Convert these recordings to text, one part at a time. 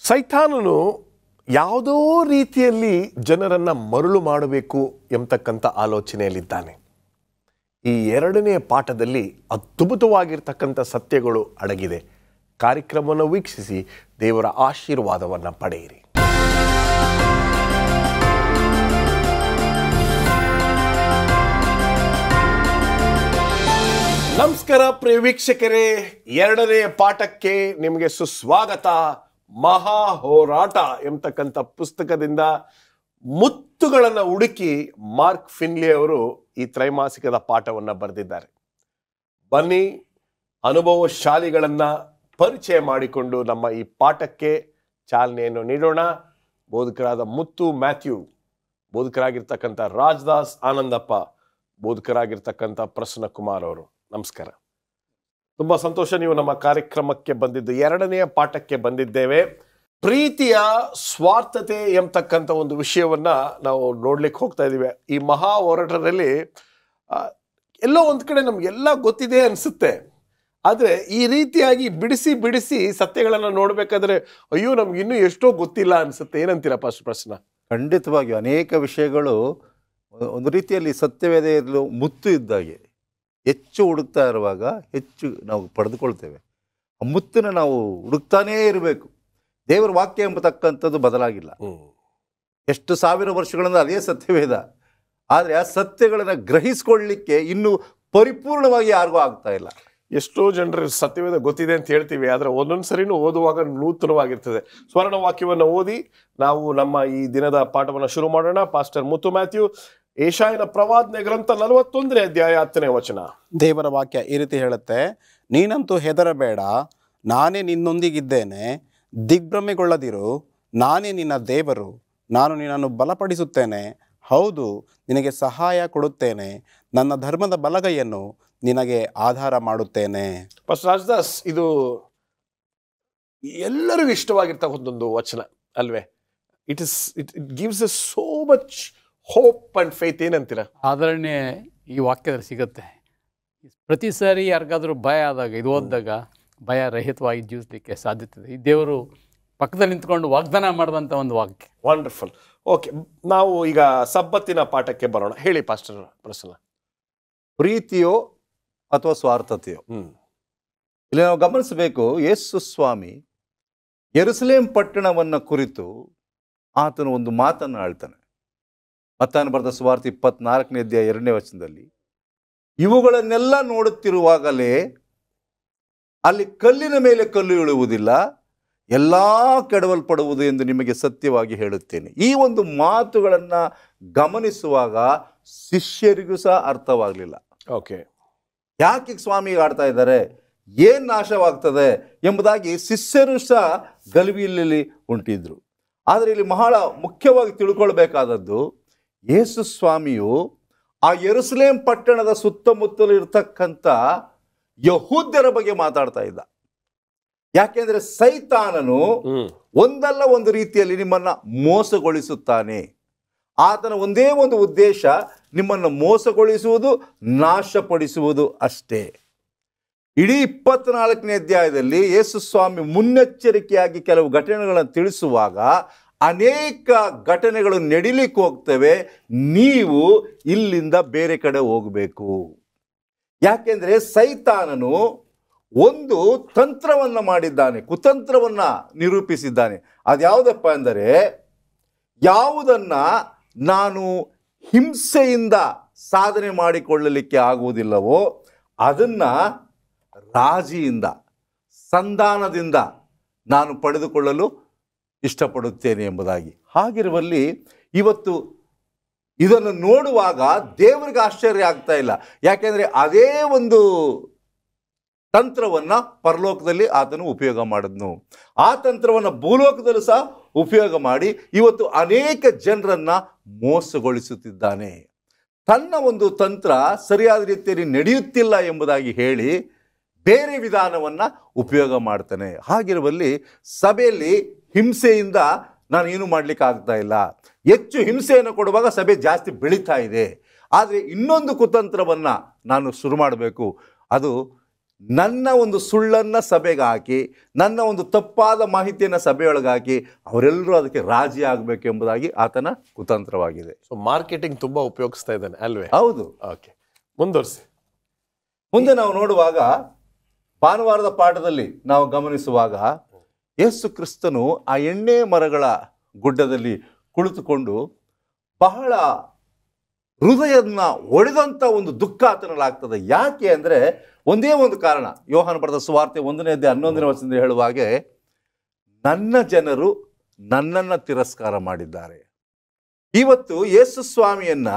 ಸೈತಾನನು ಯಾವುದೋ ರೀತಿಯಲ್ಲಿ ಜನರನ್ನು ಮರುಳು ಮಾಡಬೇಕು ಎಂಬತಕ್ಕಂಥ ಆಲೋಚನೆಯಲ್ಲಿದ್ದಾನೆ. ಈ ಎರಡನೇ ಪಾಠದಲ್ಲಿ ಅದ್ಭುತವಾಗಿರ್ತಕ್ಕಂಥ ಸತ್ಯಗಳು ಅಡಗಿದೆ. ಕಾರ್ಯಕ್ರಮವನ್ನು ವೀಕ್ಷಿಸಿ ದೇವರ ಆಶೀರ್ವಾದವನ್ನು ಪಡೆಯಿರಿ. ನಮಸ್ಕಾರ ಪ್ರಿಯ ವೀಕ್ಷಕರೇ, ಎರಡನೇ ಪಾಠಕ್ಕೆ ನಿಮಗೆ ಸುಸ್ವಾಗತ. ಮಹಾ ಹೋರಾಟ ಎಂಬತಕ್ಕಂಥ ಪುಸ್ತಕದಿಂದ ಮುತ್ತುಗಳನ್ನು ಹುಡುಕಿ ಮಾರ್ಕ್ ಫಿನ್ಲಿ ಅವರು ಈ ತ್ರೈಮಾಸಿಕದ ಪಾಠವನ್ನು ಬರೆದಿದ್ದಾರೆ. ಬನ್ನಿ, ಅನುಭವಶಾಲಿಗಳನ್ನು ಪರಿಚಯ ಮಾಡಿಕೊಂಡು ನಮ್ಮ ಈ ಪಾಠಕ್ಕೆ ಚಾಲನೆಯನ್ನು ನೀಡೋಣ. ಬೋಧಕರಾದ ಮುತ್ತು ಮ್ಯಾಥ್ಯೂ, ಬೋಧಕರಾಗಿರ್ತಕ್ಕಂಥ ರಾಜದಾಸ್ ಆನಂದಪ್ಪ, ಬೋಧಕರಾಗಿರ್ತಕ್ಕಂಥ ಪ್ರಸನ್ನ ಕುಮಾರ್ ಅವರು. ನಮಸ್ಕಾರ. ತುಂಬ ಸಂತೋಷ ನೀವು ನಮ್ಮ ಕಾರ್ಯಕ್ರಮಕ್ಕೆ ಬಂದಿದ್ದು. ಎರಡನೆಯ ಪಾಠಕ್ಕೆ ಬಂದಿದ್ದೇವೆ. ಪ್ರೀತಿಯ ಸ್ವಾರ್ಥತೆ ಎಂಬತಕ್ಕಂಥ ಒಂದು ವಿಷಯವನ್ನ ನಾವು ನೋಡ್ಲಿಕ್ಕೆ ಹೋಗ್ತಾ ಇದ್ದೀವಿ. ಈ ಮಹಾ ಹೋರಾಟದಲ್ಲಿ ಎಲ್ಲೋ ಒಂದು ಕಡೆ ನಮ್ಗೆಲ್ಲ ಗೊತ್ತಿದೆ ಅನಿಸುತ್ತೆ. ಆದರೆ ಈ ರೀತಿಯಾಗಿ ಬಿಡಿಸಿ ಬಿಡಿಸಿ ಸತ್ಯಗಳನ್ನು ನೋಡಬೇಕಾದ್ರೆ ಅಯ್ಯೋ ನಮ್ಗೆ ಇನ್ನೂ ಎಷ್ಟೋ ಗೊತ್ತಿಲ್ಲ ಅನಿಸುತ್ತೆ. ಏನಂತೀರಾ ಫಸ್ಟ್ ಪ್ರಶ್ನ? ಖಂಡಿತವಾಗಿಯೂ ಅನೇಕ ವಿಷಯಗಳು ಒಂದು ರೀತಿಯಲ್ಲಿ ಸತ್ಯವೇದ ಇರಲು ಮುತ್ತು ಇದ್ದಾಗೆ. ಹೆಚ್ಚು ಹುಡುಕ್ತಾ ಇರುವಾಗ ಹೆಚ್ಚು ನಾವು ಪಡೆದುಕೊಳ್ತೇವೆ. ಆ ಮುತ್ತನ್ನು ನಾವು ಹುಡುಕ್ತಾನೇ ಇರಬೇಕು. ದೇವರ ವಾಕ್ಯ ಎಂಬತಕ್ಕಂಥದ್ದು ಬದಲಾಗಿಲ್ಲ. ಎಷ್ಟು ಸಾವಿರ ವರ್ಷಗಳಿಂದ ಅದೇ ಸತ್ಯವೇದ. ಆದರೆ ಆ ಸತ್ಯಗಳನ್ನು ಗ್ರಹಿಸ್ಕೊಳ್ಳಿಕ್ಕೆ ಇನ್ನೂ ಪರಿಪೂರ್ಣವಾಗಿ ಯಾರಿಗೂ ಆಗ್ತಾ ಇಲ್ಲ. ಎಷ್ಟೋ ಜನರು ಸತ್ಯವೇದ ಗೊತ್ತಿದೆ ಅಂತ ಹೇಳ್ತೀವಿ, ಆದರೆ ಒಂದೊಂದು ಸರಿನೂ ಓದುವಾಗ ನೂತನವಾಗಿರ್ತದೆ. ಸ್ವರ್ಣ ವಾಕ್ಯವನ್ನು ಓದಿ ನಾವು ನಮ್ಮ ಈ ದಿನದ ಪಾಠವನ್ನು ಶುರು ಮಾಡೋಣ. ಪಾಸ್ಟರ್ ಮುತ್ತು ಮ್ಯಾಥ್ಯೂ, ಯೆಶಾಯನ ಪ್ರವಾದನೆ ಗ್ರಂಥ 41ನೇ ಅಧ್ಯಾಯ 10ನೇ ವಚನ. ದೇವರ ವಾಕ್ಯ ಈ ರೀತಿ ಹೇಳುತ್ತೆ, ನೀನಂತೂ ಹೆದರಬೇಡ, ನಾನೇ ನಿನ್ನೊಂದಿಗಿದ್ದೇನೆ, ದಿಗ್ಭ್ರಮೆಗೊಳ್ಳದಿರು, ನಾನೇ ನಿನ್ನ ದೇವರು, ನಾನು ನಿನ್ನನ್ನು ಬಲಪಡಿಸುತ್ತೇನೆ, ಹೌದು ನಿನಗೆ ಸಹಾಯ ಕೊಡುತ್ತೇನೆ, ನನ್ನ ಧರ್ಮದ ಬಲಗೈಯನ್ನು ನಿನಗೆ ಆಧಾರ ಮಾಡುತ್ತೇನೆ. ಫಸ್ಟ್ ರಾಜದಾಸ್, ಇದು ಎಲ್ಲರಿಗೂ ಇಷ್ಟವಾಗಿರ್ತಕ್ಕಂಥ ಒಂದು ವಚನ ಅಲ್ವೇ? It gives us so much hope and faith. ಏನಂತೀರಾ? ಆದರಣೆ ಈ ವಾಕ್ಯದಲ್ಲಿ ಸಿಗುತ್ತೆ. ಪ್ರತಿ ಸಾರಿ ಯಾರಿಗಾದ್ರೂ ಭಯ ಆದಾಗ ಇದು ಓದಿದಾಗ ಭಯ ರಹಿತವಾಗಿ ಜೀವಿಸಲಿಕ್ಕೆ ಸಾಧ್ಯತೆ ಇದೆ. ಈ ದೇವರು ಪಕ್ಕದಲ್ಲಿ ನಿಂತ್ಕೊಂಡು ವಾಗ್ದಾನ ಮಾಡಿದಂಥ ಒಂದು ವಾಕ್ಯ. ವಂಡರ್ಫುಲ್. ಓಕೆ, ನಾವು ಈಗ ಸಬ್ಬತ್ತಿನ ಪಾಠಕ್ಕೆ ಬರೋಣ. ಹೇಳಿ ಪಾಸ್ಟರ್ ಪ್ರಸನ್ನ. ಪ್ರೀತಿಯೋ ಅಥವಾ ಸ್ವಾರ್ಥತೆಯೋ, ಇಲ್ಲಿ ನಾವು ಗಮನಿಸಬೇಕು. ಯೇಸು ಸ್ವಾಮಿ ಯೆರೂಸಲೇಮ್ ಪಟ್ಟಣವನ್ನು ಕುರಿತು ಆತನು ಒಂದು ಮಾತನ್ನು ಆಳ್ತಾನೆ. ಮತ್ತಾಯನ ಬರೆದ ಸುವಾರ್ತೆ 24ನೇ ಅಧ್ಯಾಯ 2ನೇ ವಚನದಲ್ಲಿ, ಇವುಗಳನ್ನೆಲ್ಲ ನೋಡುತ್ತಿರುವಾಗಲೇ ಅಲ್ಲಿ ಕಲ್ಲಿನ ಮೇಲೆ ಕಲ್ಲು ಇಳುವುದಿಲ್ಲ, ಎಲ್ಲ ಕೆಡವಲ್ಪಡುವುದು ಎಂದು ನಿಮಗೆ ಸತ್ಯವಾಗಿ ಹೇಳುತ್ತೇನೆ. ಈ ಒಂದು ಮಾತುಗಳನ್ನು ಗಮನಿಸುವಾಗ ಶಿಷ್ಯರಿಗೂ ಸಹ ಅರ್ಥವಾಗಲಿಲ್ಲ. ಓಕೆ, ಯಾಕೆ ಸ್ವಾಮಿ ಆಡ್ತಾ ಇದ್ದಾರೆ, ಏನು ನಾಶವಾಗ್ತದೆ ಎಂಬುದಾಗಿ ಶಿಷ್ಯರು ಸಹ ಗಲಿಬಿಲಿಯಲ್ಲಿ ಉಂಟಿದ್ರು. ಆದರೆ ಇಲ್ಲಿ ಬಹಳ ಮುಖ್ಯವಾಗಿ ತಿಳ್ಕೊಳ್ಬೇಕಾದದ್ದು, ಯೇಸು ಸ್ವಾಮಿಯು ಆ ಯೆರೂಸಲೇಮ್ ಪಟ್ಟಣದ ಸುತ್ತಮುತ್ತಲು ಇರತಕ್ಕಂಥ ಯಹೂದ್ಯರ ಬಗ್ಗೆ ಮಾತಾಡ್ತಾ ಇದ್ದ. ಯಾಕೆಂದ್ರೆ ಸೈತಾನನು ಒಂದಲ್ಲ ಒಂದು ರೀತಿಯಲ್ಲಿ ನಿಮ್ಮನ್ನ ಮೋಸಗೊಳಿಸುತ್ತಾನೆ. ಆತನ ಒಂದೇ ಒಂದು ಉದ್ದೇಶ ನಿಮ್ಮನ್ನು ಮೋಸಗೊಳಿಸುವುದು, ನಾಶಪಡಿಸುವುದು ಅಷ್ಟೇ. ಇಡೀ 24ನೇ ಅಧ್ಯಾಯದಲ್ಲಿ ಯೇಸು ಸ್ವಾಮಿ ಮುನ್ನೆಚ್ಚರಿಕೆಯಾಗಿ ಕೆಲವು ಘಟನೆಗಳನ್ನು ತಿಳಿಸುವಾಗ ಅನೇಕ ಘಟನೆಗಳು ನಡಿಲಿಕ್ಕೆ ಹೋಗ್ತವೆ, ನೀವು ಇಲ್ಲಿಂದ ಬೇರೆ ಕಡೆ ಹೋಗಬೇಕು. ಯಾಕೆಂದ್ರೆ ಸೈತಾನನು ಒಂದು ತಂತ್ರವನ್ನ ಮಾಡಿದ್ದಾನೆ, ಕುತಂತ್ರವನ್ನ ನಿರೂಪಿಸಿದ್ದಾನೆ. ಅದ್ಯಾವುದಪ್ಪ ಅಂದರೆ, ಯಾವುದನ್ನ ನಾನು ಹಿಂಸೆಯಿಂದ ಸಾಧನೆ ಮಾಡಿಕೊಳ್ಳಲಿಕ್ಕೆ ಆಗುವುದಿಲ್ಲವೋ ಅದನ್ನ ರಾಜಿಯಿಂದ, ಸಂಧಾನದಿಂದ ನಾನು ಪಡೆದುಕೊಳ್ಳಲು ಇಷ್ಟಪಡುತ್ತೇನೆ ಎಂಬುದಾಗಿ. ಹಾಗಿರುವಲ್ಲಿ ಇವತ್ತು ಇದನ್ನು ನೋಡುವಾಗ ದೇವರಿಗೆ ಆಶ್ಚರ್ಯ ಆಗ್ತಾ ಇಲ್ಲ. ಯಾಕೆಂದರೆ ಅದೇ ಒಂದು ತಂತ್ರವನ್ನು ಪರಲೋಕದಲ್ಲಿ ಆತನು ಉಪಯೋಗ ಮಾಡಿದ್ನು. ಆ ತಂತ್ರವನ್ನು ಭೂಲೋಕದಲ್ಲೂ ಸಹ ಉಪಯೋಗ ಮಾಡಿ ಇವತ್ತು ಅನೇಕ ಜನರನ್ನು ಮೋಸಗೊಳಿಸುತ್ತಿದ್ದಾನೆ. ತನ್ನ ಒಂದು ತಂತ್ರ ಸರಿಯಾದ ರೀತಿಯಲ್ಲಿ ನಡೆಯುತ್ತಿಲ್ಲ ಎಂಬುದಾಗಿ ಹೇಳಿ ಬೇರೆ ವಿಧಾನವನ್ನು ಉಪಯೋಗ ಮಾಡ್ತಾನೆ. ಹಾಗಿರುವಲ್ಲಿ ಸಭೆಯಲ್ಲಿ ಹಿಂಸೆಯಿಂದ ನಾನು ಏನು ಮಾಡಲಿಕ್ಕೆ ಆಗ್ತಾ ಇಲ್ಲ. ಹೆಚ್ಚು ಹಿಂಸೆಯನ್ನು ಕೊಡುವಾಗ ಸಭೆ ಜಾಸ್ತಿ ಬೆಳೀತಾ ಇದೆ. ಆದರೆ ಇನ್ನೊಂದು ಕುತಂತ್ರವನ್ನು ನಾನು ಶುರು ಮಾಡಬೇಕು. ಅದು ನನ್ನ ಒಂದು ಸುಳ್ಳನ್ನು ಸಭೆಗೆ ಹಾಕಿ, ನನ್ನ ಒಂದು ತಪ್ಪಾದ ಮಾಹಿತಿಯನ್ನು ಸಭೆಯೊಳಗೆ ಹಾಕಿ ಅವರೆಲ್ಲರೂ ಅದಕ್ಕೆ ರಾಜಿ ಆಗಬೇಕು ಎಂಬುದಾಗಿ ಆತನ ಕುತಂತ್ರವಾಗಿದೆ. ಸೊ ಮಾರ್ಕೆಟಿಂಗ್ ತುಂಬಾ ಉಪಯೋಗಿಸ್ತಾ ಇದ್ದಾನೆ ಅಲ್ವೇ? ಹೌದು. ಓಕೆ, ಮುಂದುವರಿಸಿ. ಮುಂದೆ ನಾವು ನೋಡುವಾಗ ಭಾನುವಾರದ ಪಾಠದಲ್ಲಿ ನಾವು ಗಮನಿಸುವಾಗ ಯೇಸು ಕ್ರಿಸ್ತನು ಆ ಎಣ್ಣೆ ಮರಗಳ ಗುಡ್ಡದಲ್ಲಿ ಕುಳಿತುಕೊಂಡು ಬಹಳ ಹೃದಯನ ಒಡೆದಂಥ ಒಂದು ದುಃಖ ಆತನಲ್ಲಾಗ್ತದೆ. ಯಾಕೆ ಅಂದರೆ ಒಂದೇ ಒಂದು ಕಾರಣ. ಯೋಹಾನ ಬರೆದ ಸುವಾರ್ತೆ 1ನೇ ಅಧ್ಯಾಯ 11ನೇ ವಚನದಲ್ಲಿ ಹೇಳುವ ಹಾಗೆ, ನನ್ನ ಜನರು ನನ್ನನ್ನು ತಿರಸ್ಕಾರ ಮಾಡಿದ್ದಾರೆ. ಇವತ್ತು ಯೇಸು ಸ್ವಾಮಿಯನ್ನ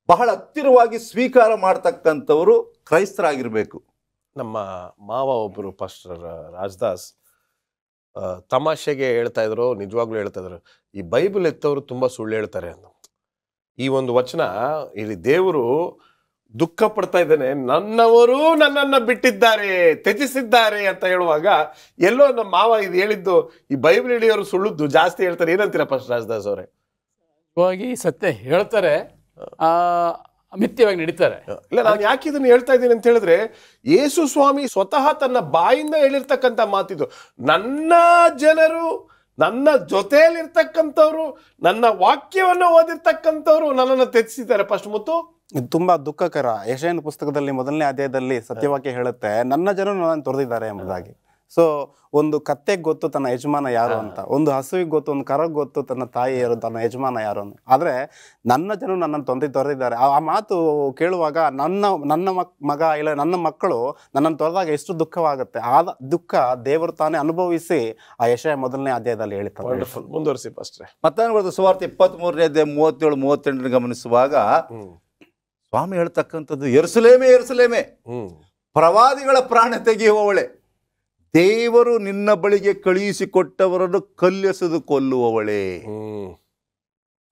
ಬಹಳ ಹತ್ತಿರವಾಗಿ ಸ್ವೀಕಾರ ಮಾಡ್ತಕ್ಕಂಥವರು ಕ್ರೈಸ್ತರಾಗಿರ್ಬೇಕು. ನಮ್ಮ ಮಾವ ಒಬ್ಬರು ಪಾಸ್ಟರ್ ರಾಜದಾಸ್ ತಮಾಷೆಗೆ ಹೇಳ್ತಾ ಇದ್ರು, ನಿಜವಾಗ್ಲೂ ಹೇಳ್ತಾ ಇದ್ರು, ಈ ಬೈಬಲ್ ಎತ್ತವರು ತುಂಬಾ ಸುಳ್ಳು ಹೇಳ್ತಾರೆ ಅಂತ. ಈ ಒಂದು ವಚನ, ಇಲ್ಲಿ ದೇವರು ದುಃಖ ಪಡ್ತಾ ಇದ್ದಾನೆ, ನನ್ನವರು ನನ್ನನ್ನು ಬಿಟ್ಟಿದ್ದಾರೆ, ತ್ಯಜಿಸಿದ್ದಾರೆ ಅಂತ ಹೇಳುವಾಗ ಎಲ್ಲೋ ನಮ್ಮ ಮಾವ ಇದು ಹೇಳಿದ್ದು ಈ ಬೈಬಲ್ ಹಿಡಿಯೋರು ಸುಳ್ಳುದ್ದು ಜಾಸ್ತಿ ಹೇಳ್ತಾರೆ. ಏನಂತೀರಾ ಪಾಸ್ಟರ್ ರಾಜದಾಸ್ ಅವರೇ? ನಿಜವಾಗಿ ಸತ್ಯ ಹೇಳ್ತಾರೆ, ಮಿಥ್ಯವಾಗಿ ನಡೀತಾರೆ. ಇಲ್ಲ, ನಾನು ಯಾಕೆ ಇದನ್ನು ಹೇಳ್ತಾ ಇದ್ದೀನಿ ಅಂತ ಹೇಳಿದ್ರೆ, ಯೇಸು ಸ್ವಾಮಿ ಸ್ವತಃ ತನ್ನ ಬಾಯಿಂದ ಹೇಳಿರ್ತಕ್ಕಂಥ ಮಾತಿದು. ನನ್ನ ಜನರು, ನನ್ನ ಜೊತೆಯಲ್ಲಿರ್ತಕ್ಕಂಥವ್ರು, ನನ್ನ ವಾಕ್ಯವನ್ನು ಓದಿರ್ತಕ್ಕಂಥವ್ರು ನನ್ನನ್ನು ತ್ಯಜಿಸಿದ್ದಾರೆ. ಫಸ್ಟ್ ಮುತ್ತು, ಇದು ತುಂಬಾ ದುಃಖಕರ. ಯೆಶಾಯನ ಪುಸ್ತಕದಲ್ಲಿ 1ನೇ ಅಧ್ಯಾಯದಲ್ಲಿ ಸತ್ಯವಾಕ್ಯ ಹೇಳುತ್ತೆ, ನನ್ನ ಜನರು ನನ್ನನ್ನು ತೊರೆದಿದ್ದಾರೆ ಎಂಬುದಾಗಿ. ಸೊ ಒಂದು ಕತ್ತೆಗೆ ಗೊತ್ತು ತನ್ನ ಯಜಮಾನ ಯಾರು ಅಂತ, ಒಂದು ಹಸುವಿಗೆ ಗೊತ್ತು, ಒಂದು ಕರಗೆ ಗೊತ್ತು ತನ್ನ ತಾಯಿ ಯಾರು, ತನ್ನ ಯಜಮಾನ ಯಾರು ಅಂತ. ಆದರೆ ನನ್ನ ಜನರು ನನ್ನನ್ನು ತೊರೆದಿದ್ದಾರೆ. ಆ ಮಾತು ಕೇಳುವಾಗ ನನ್ನ ಮಗ ಇಲ್ಲ ನನ್ನ ಮಕ್ಕಳು ನನ್ನನ್ನು ತೊರೆದಾಗ ಎಷ್ಟು ದುಃಖವಾಗುತ್ತೆ. ಆ ದುಃಖ ದೇವರು ತಾನೇ ಅನುಭವಿಸಿ ಆ ಯೆಶಾಯ 1ನೇ ಅಧ್ಯಾಯದಲ್ಲಿ ಹೇಳ್ತಾರೆ. ವಂಡರ್ಫುಲ್, ಮುಂದುವರಿಸಿ ಪಾಸ್ಟ್ರೆ. ಮತ್ತಾಯನ ಬರೆದ ಸುವಾರ್ತೆ 23ನೇ ಅಧ್ಯಾಯ 37-38 ಗಮನಿಸುವಾಗ ಸ್ವಾಮಿ ಹೇಳ್ತಕ್ಕಂಥದ್ದು, ಯೆರೂಸಲೇಮೇ ಯೆರೂಸಲೇಮೇ, ಪ್ರವಾದಿಗಳ ಪ್ರಾಣ ತೆಗೆಯುವವಳೆ, ದೇವರು ನಿನ್ನ ಬಳಿಗೆ ಕಳುಹಿಸಿಕೊಟ್ಟವರನ್ನು ಕಲ್ಲೆಸೆದು ಕೊಲ್ಲುವವಳೆ.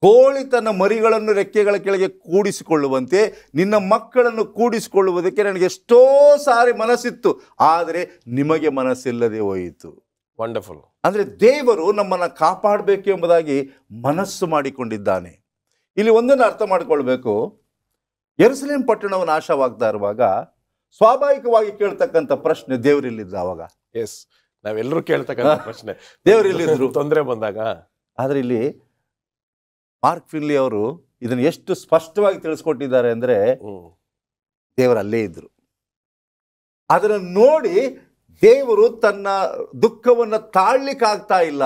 ಕೋಳಿ ತನ್ನ ಮರಿಗಳನ್ನು ರೆಕ್ಕೆಗಳ ಕೆಳಗೆ ಕೂಡಿಸಿಕೊಳ್ಳುವಂತೆ ನಿನ್ನ ಮಕ್ಕಳನ್ನು ಕೂಡಿಸಿಕೊಳ್ಳುವುದಕ್ಕೆ ನನಗೆ ಎಷ್ಟೋ ಸಾರಿ ಮನಸ್ಸಿತ್ತು, ಆದರೆ ನಿಮಗೆ ಮನಸ್ಸಿಲ್ಲದೆ ಹೋಯಿತು. ವಂಡರ್ಫುಲ್. ಅಂದರೆ ದೇವರು ನಮ್ಮನ್ನು ಕಾಪಾಡಬೇಕು ಎಂಬುದಾಗಿ ಮನಸ್ಸು ಮಾಡಿಕೊಂಡಿದ್ದಾನೆ. ಇಲ್ಲಿ ಒಂದನ್ನು ಅರ್ಥ ಮಾಡಿಕೊಳ್ಬೇಕು, ಯೆರೂಸಲೇಮ್ ಪಟ್ಟಣವು ನಾಶವಾಗ್ತಾ ಇರುವಾಗ ಸ್ವಾಭಾವಿಕವಾಗಿ ಕೇಳ್ತಕ್ಕಂಥ ಪ್ರಶ್ನೆ, ದೇವರಿಲ್ಲಿದ್ದ ಅವಾಗ? ಎಸ್, ನಾವೆಲ್ಲರೂ ಕೇಳ್ತಕ್ಕಂಥ ಪ್ರಶ್ನೆ, ದೇವರಿಲ್ಲಿದ್ರು ತೊಂದರೆ ಬಂದಾಗ. ಆದರೆ ಇಲ್ಲಿ ಮಾರ್ಕ್ ಫಿನ್ಲಿ ಅವರು ಇದನ್ನು ಎಷ್ಟು ಸ್ಪಷ್ಟವಾಗಿ ತಿಳಿಸ್ಕೊಟ್ಟಿದ್ದಾರೆ ಅಂದರೆ, ದೇವರಲ್ಲೇ ಇದ್ರು. ಅದನ್ನು ನೋಡಿ ದೇವರು ತನ್ನ ದುಃಖವನ್ನು ತಾಳ್ಲಿಕ್ಕಾಗ್ತಾ ಇಲ್ಲ.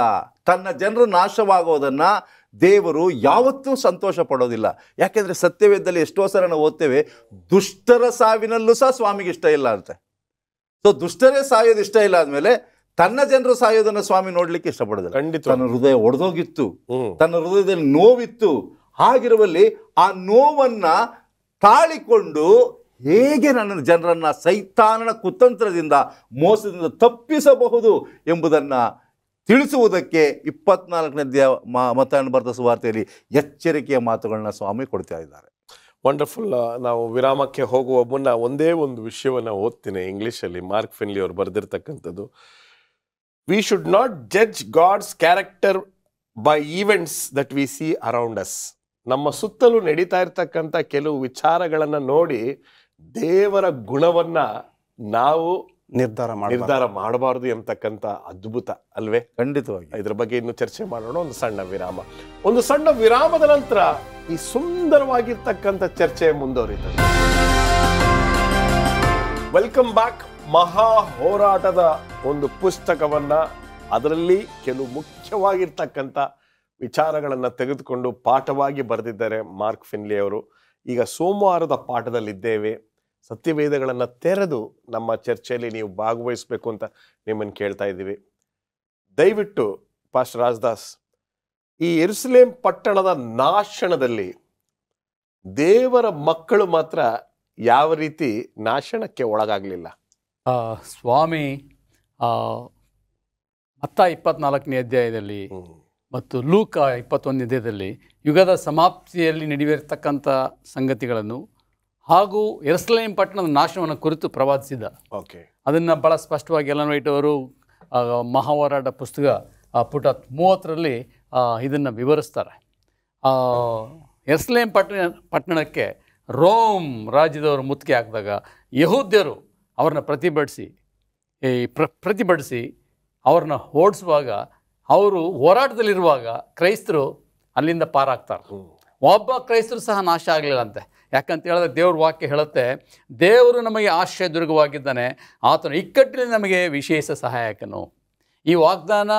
ತನ್ನ ಜನರು ನಾಶವಾಗೋದನ್ನು ದೇವರು ಯಾವತ್ತೂ ಸಂತೋಷ ಪಡೋದಿಲ್ಲ. ಯಾಕೆಂದರೆ ಸತ್ಯವೇದದಲ್ಲಿ ಎಷ್ಟೋ ಸಲ ನಾವು ಓದ್ತೇವೆ, ದುಷ್ಟರ ಸಾವಿನಲ್ಲೂ ಸಹ ಸ್ವಾಮಿಗೆ ಇಷ್ಟ ಇಲ್ಲ ಅಂತೆ. ಸೊ ದುಷ್ಟರೇ ಸಾಯೋದು ಇಷ್ಟ ಇಲ್ಲ ಆದ್ಮೇಲೆ ತನ್ನ ಜನರು ಸಾಯೋದನ್ನು ಸ್ವಾಮಿ ನೋಡ್ಲಿಕ್ಕೆ ಇಷ್ಟಪಡೋದಿಲ್ಲ. ಖಂಡಿತ. ತನ್ನ ಹೃದಯ ಒಡೆದೋಗಿತ್ತು, ತನ್ನ ಹೃದಯದಲ್ಲಿ ನೋವಿತ್ತು. ಹಾಗಿರುವಲ್ಲಿ ಆ ನೋವನ್ನ ತಾಳಿಕೊಂಡು ಹೇಗೆ ನನ್ನ ಜನರನ್ನ ಸೈತಾನನ ಕುತಂತ್ರದಿಂದ, ಮೋಸದಿಂದ ತಪ್ಪಿಸಬಹುದು ಎಂಬುದನ್ನು ತಿಳಿಸುವುದಕ್ಕೆ 24ನೇ ಅಧ್ಯಾಯ ಮತ್ತಾಯನ ಬರೆದ ಸುವಾರ್ತೆಯಲ್ಲಿ ಎಚ್ಚರಿಕೆಯ ಮಾತುಗಳನ್ನ ಸ್ವಾಮಿ ಕೊಡ್ತಾ ಇದ್ದಾರೆ. ವಂಡರ್ಫುಲ್. ನಾವು ವಿರಾಮಕ್ಕೆ ಹೋಗುವ ಮುನ್ನ ಒಂದೇ ಒಂದು ವಿಷಯವನ್ನು ಓದ್ತೀನಿ ಇಂಗ್ಲೀಷಲ್ಲಿ. ಮಾರ್ಕ್ ಫಿನ್ಲಿ ಅವರು ಬರೆದಿರ್ತಕ್ಕಂಥದ್ದು, we should not judge God's character by events that we see around us. ನಮ್ಮ ಸುತ್ತಲೂ ನಡೀತಾ ಇರ್ತಕ್ಕಂಥ ಕೆಲವು ವಿಚಾರಗಳನ್ನು ನೋಡಿ ದೇವರ ಗುಣವನ್ನ ನಾವು ನಿರ್ಧಾರ ಮಾಡಬಾರದು ಎಂಬತಕ್ಕಂಥ ಅದ್ಭುತ ಅಲ್ವೇ? ಖಂಡಿತವಾಗಿ. ಇದ್ರ ಬಗ್ಗೆ ಇನ್ನು ಚರ್ಚೆ ಮಾಡೋಣ. ಒಂದು ಸಣ್ಣ ವಿರಾಮದ ನಂತರ ಈ ಸುಂದರವಾಗಿರ್ತಕ್ಕಂಥ ಚರ್ಚೆ ಮುಂದುವರಿತದೆ. Welcome back. ಮಹಾ ಹೋರಾಟದ ಒಂದು ಪುಸ್ತಕವನ್ನ, ಅದರಲ್ಲಿ ಕೆಲವು ಮುಖ್ಯವಾಗಿರ್ತಕ್ಕಂಥ ವಿಚಾರಗಳನ್ನು ತೆಗೆದುಕೊಂಡು ಪಾಠವಾಗಿ ಬರೆದಿದ್ದಾರೆ ಮಾರ್ಕ್ ಫಿನ್ಲಿ ಅವರು. ಈಗ ಸೋಮವಾರದ ಪಾಠದಲ್ಲಿದ್ದೇವೆ. ಸತ್ಯವೇದಗಳನ್ನು ತೆರೆದು ನಮ್ಮ ಚರ್ಚೆಯಲ್ಲಿ ನೀವು ಭಾಗವಹಿಸಬೇಕು ಅಂತ ನಿಮ್ಮನ್ನು ಕೇಳ್ತಾ ಇದ್ದೀವಿ. ದಯವಿಟ್ಟು ಪಾಸ್ಟರ್ ರಾಜದಾಸ್, ಈ ಯೆರೂಸಲೇಮ್ ಪಟ್ಟಣದ ನಾಶನದಲ್ಲಿ ದೇವರ ಮಕ್ಕಳು ಮಾತ್ರ ಯಾವ ರೀತಿ ನಾಶನಕ್ಕೆ ಒಳಗಾಗಲಿಲ್ಲ? ಸ್ವಾಮಿ ಮತ್ತಾಯ 24ನೇ ಅಧ್ಯಾಯದಲ್ಲಿ ಮತ್ತು ಲೂಕ 21ನೇ ಅಧ್ಯಾಯದಲ್ಲಿ ಯುಗದ ಸಮಾಪ್ತಿಯಲ್ಲಿ ನಡೆಯುತ್ತಿರತಕ್ಕಂಥ ಸಂಗತಿಗಳನ್ನು ಹಾಗೂ ಯೆರೂಸಲೇಮ್ ಪಟ್ಟಣದ ನಾಶವನ್ನು ಕುರಿತು ಪ್ರವಾದಿಸಿದ. ಓಕೆ, ಅದನ್ನು ಭಾಳ ಸ್ಪಷ್ಟವಾಗಿ ಎಲನ್ ವೈಟ್ ಅವರು ಮಹಾಹೋರಾಟ ಪುಸ್ತಕ ಪುಟ 30ರಲ್ಲಿ ಇದನ್ನು ವಿವರಿಸ್ತಾರೆ. ಯೆರೂಸಲೇಮ್ ಪಟ್ಟಣಕ್ಕೆ ರೋಮ್ ರಾಜ್ಯದವರು ಮುತ್ತಿಗೆ ಹಾಕಿದಾಗ ಯಹೂದ್ಯರು ಅವ್ರನ್ನ ಪ್ರತಿಭಟಿಸಿ ಅವ್ರನ್ನ ಓಡಿಸುವಾಗ, ಅವರು ಹೋರಾಟದಲ್ಲಿರುವಾಗ ಕ್ರೈಸ್ತರು ಅಲ್ಲಿಂದ ಪಾರಾಗ್ತಾರೆ. ಒಬ್ಬ ಕ್ರೈಸ್ತರು ಸಹ ನಾಶ ಆಗಲಿಲ್ಲ ಅಂತೆ. ಯಾಕಂತ ಹೇಳಿದ್ರೆ ದೇವ್ರ ವಾಕ್ಯ ಹೇಳುತ್ತೆ, ದೇವರು ನಮಗೆ ಆಶ್ರಯ ದುರ್ಗವಾಗಿದ್ದಾನೆ, ಆತನು ಇಕ್ಕಟ್ಟಿನಲ್ಲಿ ನಮಗೆ ವಿಶೇಷ ಸಹಾಯಕನು. ಈ ವಾಗ್ದಾನ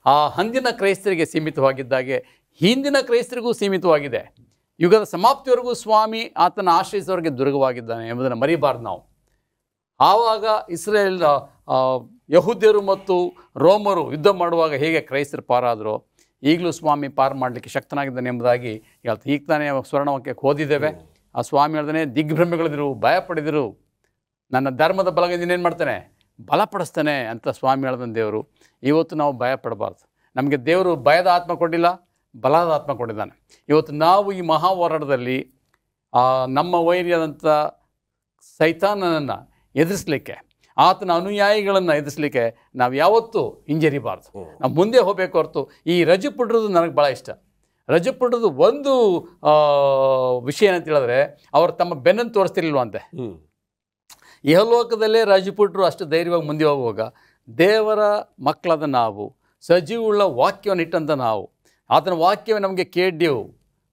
ಆ ಅಂದಿನ ಕ್ರೈಸ್ತರಿಗೆ ಸೀಮಿತವಾಗಿದ್ದಾಗೆ ಹಿಂದಿನ ಕ್ರೈಸ್ತರಿಗೂ ಸೀಮಿತವಾಗಿದೆ. ಯುಗದ ಸಮಾಪ್ತಿವರೆಗೂ ಸ್ವಾಮಿ ಆತನ ಆಶ್ರಯಿಸೋರಿಗೆ ದುರ್ಗವಾಗಿದ್ದಾನೆ ಎಂಬುದನ್ನು ಮರಿಬಾರ್ದು ನಾವು. ಆವಾಗ ಇಸ್ರೇಲ್ ಯಹೂದ್ಯರು ಮತ್ತು ರೋಮರು ಯುದ್ಧ ಮಾಡುವಾಗ ಹೇಗೆ ಕ್ರೈಸ್ತರು ಪಾರಾದರೂ, ಈಗಲೂ ಸ್ವಾಮಿ ಪಾರು ಮಾಡಲಿಕ್ಕೆ ಶಕ್ತನಾಗಿದ್ದಾನೆ ಎಂಬುದಾಗಿ ಹೇಳ್ತಾರೆ. ಈಗ ತಾನೇ ಸ್ವರ್ಣವಾಕ್ಯಕ್ಕೆ ಓದಿದ್ದೇವೆ. ಆ ಸ್ವಾಮಿ ಹೇಳ್ತಾನೆ, ದಿಗ್ಭ್ರಮೆಗಳಿದ್ರು, ಭಯಪಡಿದರು, ನನ್ನ ಧರ್ಮದ ಬಲಗದಿಂದ ಏನು ಮಾಡ್ತಾನೆ, ಬಲಪಡಿಸ್ತಾನೆ ಅಂತ ಸ್ವಾಮಿ ಹೇಳ್ದಂಥ ದೇವರು. ಇವತ್ತು ನಾವು ಭಯಪಡಬಾರ್ದು. ನಮಗೆ ದೇವರು ಭಯದ ಆತ್ಮ ಕೊಟ್ಟಿಲ್ಲ, ಬಲದ ಆತ್ಮ ಕೊಟ್ಟಿದ್ದಾನೆ. ಇವತ್ತು ನಾವು ಈ ಮಹಾ ಹೋರಾಟದಲ್ಲಿ ನಮ್ಮ ವೈರ್ಯದಂಥ ಸೈತಾನನನ್ನು ಎದುರಿಸಲಿಕ್ಕೆ, ಆತನ ಅನುಯಾಯಿಗಳನ್ನು ಎದುರಿಸಲಿಕ್ಕೆ ನಾವು ಯಾವತ್ತೂ ಹಿಂಜರಿಬಾರ್ದು. ನಾವು ಮುಂದೆ ಹೋಗಬೇಕು ಹೊರತು ಈ ರಜೆ ಪುಟ್ರದ್ದು ನನಗೆ ಭಾಳ ಇಷ್ಟ. ರಜೆ ಪುಟ್ರದ್ದು ಒಂದು ವಿಷಯ ಏನಂತ ಹೇಳಿದ್ರೆ, ಅವರು ತಮ್ಮ ಬೆನ್ನನ್ನು ತೋರಿಸ್ತಿರ್ಲಿಲ್ವಂತೆ. ಇಹಲೋಕದಲ್ಲೇ ರಾಜಪುಟ್ರು ಅಷ್ಟು ಧೈರ್ಯವಾಗಿ ಮುಂದೆ ಹೋಗುವಾಗ, ದೇವರ ಮಕ್ಕಳಾದ ನಾವು, ಸಜೀವುಳ್ಳ ವಾಕ್ಯವನ್ನು ಇಟ್ಟಂಥ ನಾವು, ಆತನ ವಾಕ್ಯವೇ ನಮಗೆ ಕೇಡ್ಯವು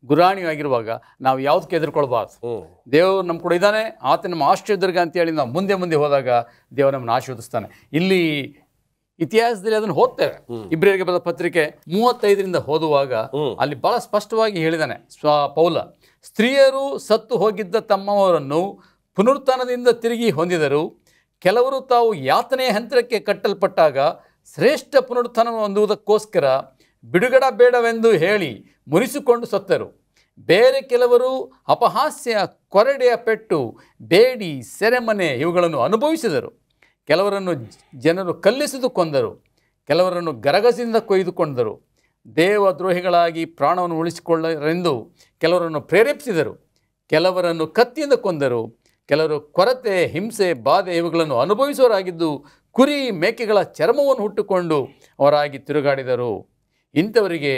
ಗುರಾಣಿಯಾಗಿರುವಾಗ ನಾವು ಯಾವುದಕ್ಕೆ ಎದುರ್ಕೊಳ್ಬಾರ್ದು. ದೇವರು ನಮ್ಮ ಕೂಡ ಇದ್ದಾನೆ, ಆತ ನಮ್ಮ ಆಶ್ರಯದುರ್ಗ ಅಂತೇಳಿ ನಾವು ಮುಂದೆ ಹೋದಾಗ ದೇವರು ನಮ್ಮನ್ನು ಆಶೀರ್ವದಿಸ್ತಾನೆ. ಇಲ್ಲಿ ಇತಿಹಾಸದಲ್ಲಿ ಅದನ್ನು ಓದ್ತೇವೆ. ಇಬ್ರಿಯರಿಗೆ ಬರೆದ ಪತ್ರಿಕೆ 35ರಿಂದ ಓದುವಾಗ ಅಲ್ಲಿ ಬಹಳ ಸ್ಪಷ್ಟವಾಗಿ ಹೇಳಿದ್ದಾನೆ ಪೌಲ, ಸ್ತ್ರೀಯರು ಸತ್ತು ಹೋಗಿದ್ದ ತಮ್ಮವರನ್ನು ಪುನರುತ್ಥಾನದಿಂದ ತಿರುಗಿ ಹೊಂದಿದರು. ಕೆಲವರು ತಾವು ಯಾತನೆಯ ಹಂತಕ್ಕೆ ಕಟ್ಟಲ್ಪಟ್ಟಾಗ ಶ್ರೇಷ್ಠ ಪುನರುತ್ಥಾನವನ್ನು ಹೊಂದುವುದಕ್ಕೋಸ್ಕರ ಬಿಡುಗಡ ಬೇಡವೆಂದು ಹೇಳಿ ಮುರಿಸಿಕೊಂಡು ಸತ್ತರು. ಬೇರೆ ಕೆಲವರು ಅಪಹಾಸ್ಯ, ಕೊರಡೆಯ ಪೆಟ್ಟು, ಬೇಡಿ, ಸೆರೆಮನೆ ಇವುಗಳನ್ನು ಅನುಭವಿಸಿದರು. ಕೆಲವರನ್ನು ಜನರು ಕಲ್ಲಿಸಿದು ಕೊಂದರು, ಕೆಲವರನ್ನು ಗರಗಸದಿಂದ ಕೊಯ್ದುಕೊಂಡರು. ದೇವದ್ರೋಹಿಗಳಾಗಿ ಪ್ರಾಣವನ್ನು ಉಳಿಸಿಕೊಳ್ಳರೆಂದು ಕೆಲವರನ್ನು ಪ್ರೇರೇಪಿಸಿದರು. ಕೆಲವರನ್ನು ಕತ್ತಿಯಿಂದ ಕೊಂದರು. ಕೆಲವರು ಕೊರತೆ, ಹಿಂಸೆ, ಬಾಧೆ ಇವುಗಳನ್ನು ಅನುಭವಿಸುವವರಾಗಿದ್ದು ಕುರಿ ಮೇಕೆಗಳ ಚರ್ಮವನ್ನು ಹುಟ್ಟುಕೊಂಡು ಅವರಾಗಿ ತಿರುಗಾಡಿದರು. ಇಂಥವರಿಗೆ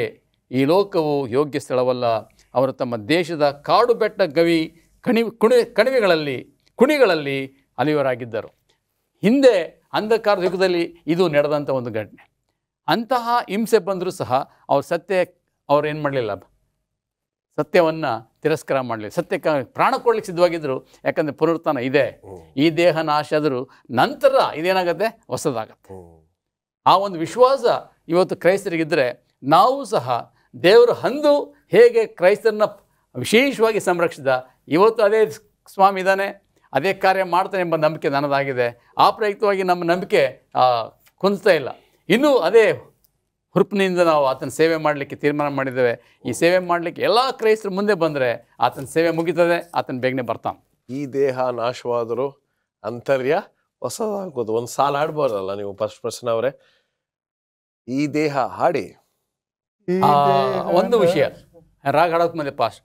ಈ ಲೋಕವು ಯೋಗ್ಯ ಸ್ಥಳವಲ್ಲ. ಅವರು ತಮ್ಮ ದೇಶದ ಕಾಡು ಬೆಟ್ಟ ಗವಿ ಕುಣಿಗಳಲ್ಲಿ ಅಲಿಯವರಾಗಿದ್ದರು. ಹಿಂದೆ ಅಂಧಕಾರದ ಯುಗದಲ್ಲಿ ಇದು ನಡೆದಂಥ ಒಂದು ಘಟನೆ. ಅಂತಹ ಹಿಂಸೆ ಬಂದರೂ ಸಹ ಅವ್ರು ಏನು ಮಾಡಲಿಲ್ಲ, ಸತ್ಯವನ್ನು ತಿರಸ್ಕಾರ ಮಾಡಲಿಲ್ಲ. ಸತ್ಯಕ್ಕೆ ಪ್ರಾಣ ಕೊಡ್ಲಿಕ್ಕೆ ಸಿದ್ಧವಾಗಿದ್ದರು. ಯಾಕಂದರೆ ಪುನರುತ್ಥಾನ ಇದೆ. ಈ ದೇಹ ನಾಶ ಆದರೂ ನಂತರ ಇದೇನಾಗತ್ತೆ, ಹೊಸದಾಗತ್ತೆ. ಆ ಒಂದು ವಿಶ್ವಾಸ ಇವತ್ತು ಕ್ರೈಸ್ತರಿಗಿದ್ದರೆ ನಾವು ಸಹ ದೇವರು ಅಂದು ಹೇಗೆ ಕ್ರೈಸ್ತರನ್ನ ವಿಶೇಷವಾಗಿ ಸಂರಕ್ಷಿಸಿದ, ಇವತ್ತು ಅದೇ ಸ್ವಾಮಿ ಇದ್ದಾನೆ, ಅದೇ ಕಾರ್ಯ ಮಾಡ್ತಾನೆ ಎಂಬ ನಂಬಿಕೆ ನನ್ನದಾಗಿದೆ. ಆ ಪ್ರಯುಕ್ತವಾಗಿ ನಮ್ಮ ನಂಬಿಕೆ ಕುಂದ್ತಾ ಇಲ್ಲ. ಇನ್ನೂ ಅದೇ ಹುರುಪಿನಿಂದ ನಾವು ಆತನ ಸೇವೆ ಮಾಡಲಿಕ್ಕೆ ತೀರ್ಮಾನ ಮಾಡಿದ್ದೇವೆ. ಈ ಸೇವೆ ಮಾಡಲಿಕ್ಕೆ ಎಲ್ಲ ಕ್ರೈಸ್ತರು ಮುಂದೆ ಬಂದರೆ ಆತನ ಸೇವೆ ಮುಗಿತದೆ, ಆತನ ಬೇಗನೆ ಬರ್ತಾನೆ. ಈ ದೇಹ ನಾಶವಾದರೂ ಅಂತರ್ಯ ಹೊಸದಾಗೋದು. ಒಂದು ಸಾಲ ಹಾಡ್ಬೋದಲ್ಲ ನೀವು ಫಸ್ಟ್ ಪರ್ಸನ್ ಅವರೇ? ಈ ದೇಹ ಹಾಡಿ. ಒಂದು ವಿಷಯ ರಾಗ ಹಾಡೋಕ್ ಮುಂದೆ ಪಾಸ್ಟ್,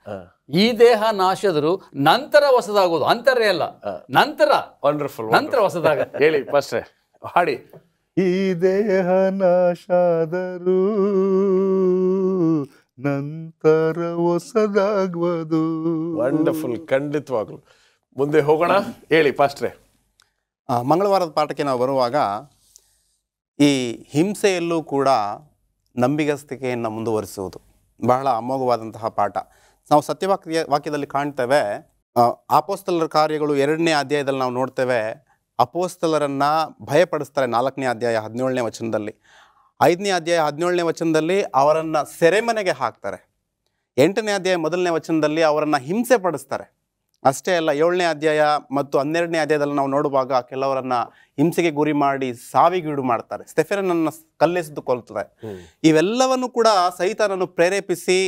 ಈ ದೇಹ ನಾಶದ್ರು ನಂತರ ಹೊಸದಾಗೋದು, ಅಂತರ್ಯ ಅಲ್ಲ, ನಂತರ. ವಂಡರ್ಫುಲ್, ನಂತರ ಹೊಸದಾಗ ಹೇಳಿ ಫಸ್ಟ್ ಹಾಡಿ. ಈ ದೇಹ ನಾಶಾದರೂ ನಂತರ ಹೊಸದಾಗುವುದು. ವಂಡರ್ಫುಲ್, ಖಂಡಿತವಾಗ್ಲು. ಮುಂದೆ ಹೋಗೋಣ, ಹೇಳಿ ಪಾಸ್ಟ್ರೆ. ಮಂಗಳವಾರದ ಪಾಠಕ್ಕೆ ನಾವು ಬರುವಾಗ ಈ ಹಿಂಸೆಯಲ್ಲೂ ಕೂಡ ನಂಬಿಗಸ್ತಿಕೆಯನ್ನು ಮುಂದುವರಿಸುವುದು ಬಹಳ ಅಮೋಘವಾದಂತಹ ಪಾಠ. ನಾವು ವಾಕ್ಯದಲ್ಲಿ ಕಾಣ್ತೇವೆ. ಅಪೊಸ್ತಲರ ಕಾರ್ಯಗಳು 2ನೇ ಅಧ್ಯಾಯದಲ್ಲಿ ನಾವು ನೋಡ್ತೇವೆ, ಅಪೊಸ್ತಲರನ್ನು ಭಯಪಡಿಸ್ತಾರೆ. 4ನೇ ಅಧ್ಯಾಯ 17ನೇ ವಚನದಲ್ಲಿ, 5ನೇ ಅಧ್ಯಾಯ 17ನೇ ವಚನದಲ್ಲಿ ಅವರನ್ನು ಸೆರೆಮನೆಗೆ ಹಾಕ್ತಾರೆ. 8ನೇ ಅಧ್ಯಾಯ 1ನೇ ವಚನದಲ್ಲಿ ಅವರನ್ನು ಹಿಂಸೆ ಪಡಿಸ್ತಾರೆ. ಅಷ್ಟೇ ಅಲ್ಲ, 7ನೇ ಅಧ್ಯಾಯ ಮತ್ತು 12ನೇ ಅಧ್ಯಾಯದಲ್ಲಿ ನಾವು ನೋಡುವಾಗ ಕೆಲವರನ್ನು ಹಿಂಸೆಗೆ ಗುರಿ ಮಾಡಿ ಸಾವಿಗೀಡು ಮಾಡ್ತಾರೆ. ಸ್ಟೆಫನನನ್ನು ಕಲ್ಲೆಸೆದು ಕೊಲ್ತಾರೆ. ಇವೆಲ್ಲವನ್ನು ಕೂಡ ಸೈತಾನನು ಪ್ರೇರೇಪಿಸಿ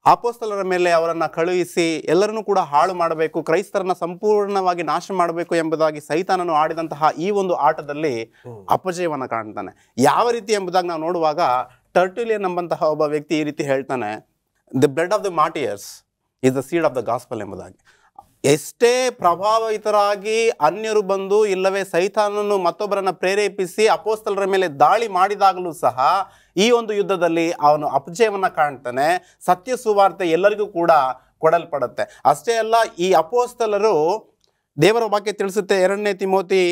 ಅಪೊಸ್ತಲರ ಮೇಲೆ ಅವರನ್ನು ಕಳುಹಿಸಿ ಎಲ್ಲರನ್ನೂ ಕೂಡ ಹಾಳು ಮಾಡಬೇಕು, ಕ್ರೈಸ್ತರನ್ನ ಸಂಪೂರ್ಣವಾಗಿ ನಾಶ ಮಾಡಬೇಕು ಎಂಬುದಾಗಿ ಸೈತಾನನು ಆಡಿದಂತಹ ಈ ಒಂದು ಆಟದಲ್ಲಿ ಅಪಜಯವನ್ನು ಕಾಣ್ತಾನೆ. ಯಾವ ರೀತಿ ಎಂಬುದಾಗಿ ನಾವು ನೋಡುವಾಗ ಟರ್ಟುಲಿಯನ್ ಎಂಬಂತಹ ಒಬ್ಬ ವ್ಯಕ್ತಿ ಈ ರೀತಿ ಹೇಳ್ತಾನೆ, the blood of the martyrs is the seed of the gospel ಎಂಬುದಾಗಿ. ಎಷ್ಟೇ ಪ್ರಭಾವಿತರಾಗಿ ಅನ್ಯರು ಬಂದು ಇಲ್ಲವೇ ಸೈತಾನನು ಮತ್ತೊಬ್ಬರನ್ನು ಪ್ರೇರೇಪಿಸಿ ಅಪೊಸ್ತಲರ ಮೇಲೆ ದಾಳಿ ಮಾಡಿದಾಗಲೂ ಸಹ ಈ ಒಂದು ಯುದ್ಧದಲ್ಲಿ ಅವನು ಅಪಜಯವನ್ನು ಕಾಣ್ತಾನೆ. ಸತ್ಯ ಸುವಾರ್ತೆ ಎಲ್ಲರಿಗೂ ಕೂಡ ಕೊಡಲ್ಪಡುತ್ತೆ. ಅಷ್ಟೇ ಅಲ್ಲ, ಈ ಅಪೊಸ್ತಲರು ದೇವರ ವಾಕ್ಯ ತಿಳಿಸುತ್ತೆ 2 ತಿಮೋತಿ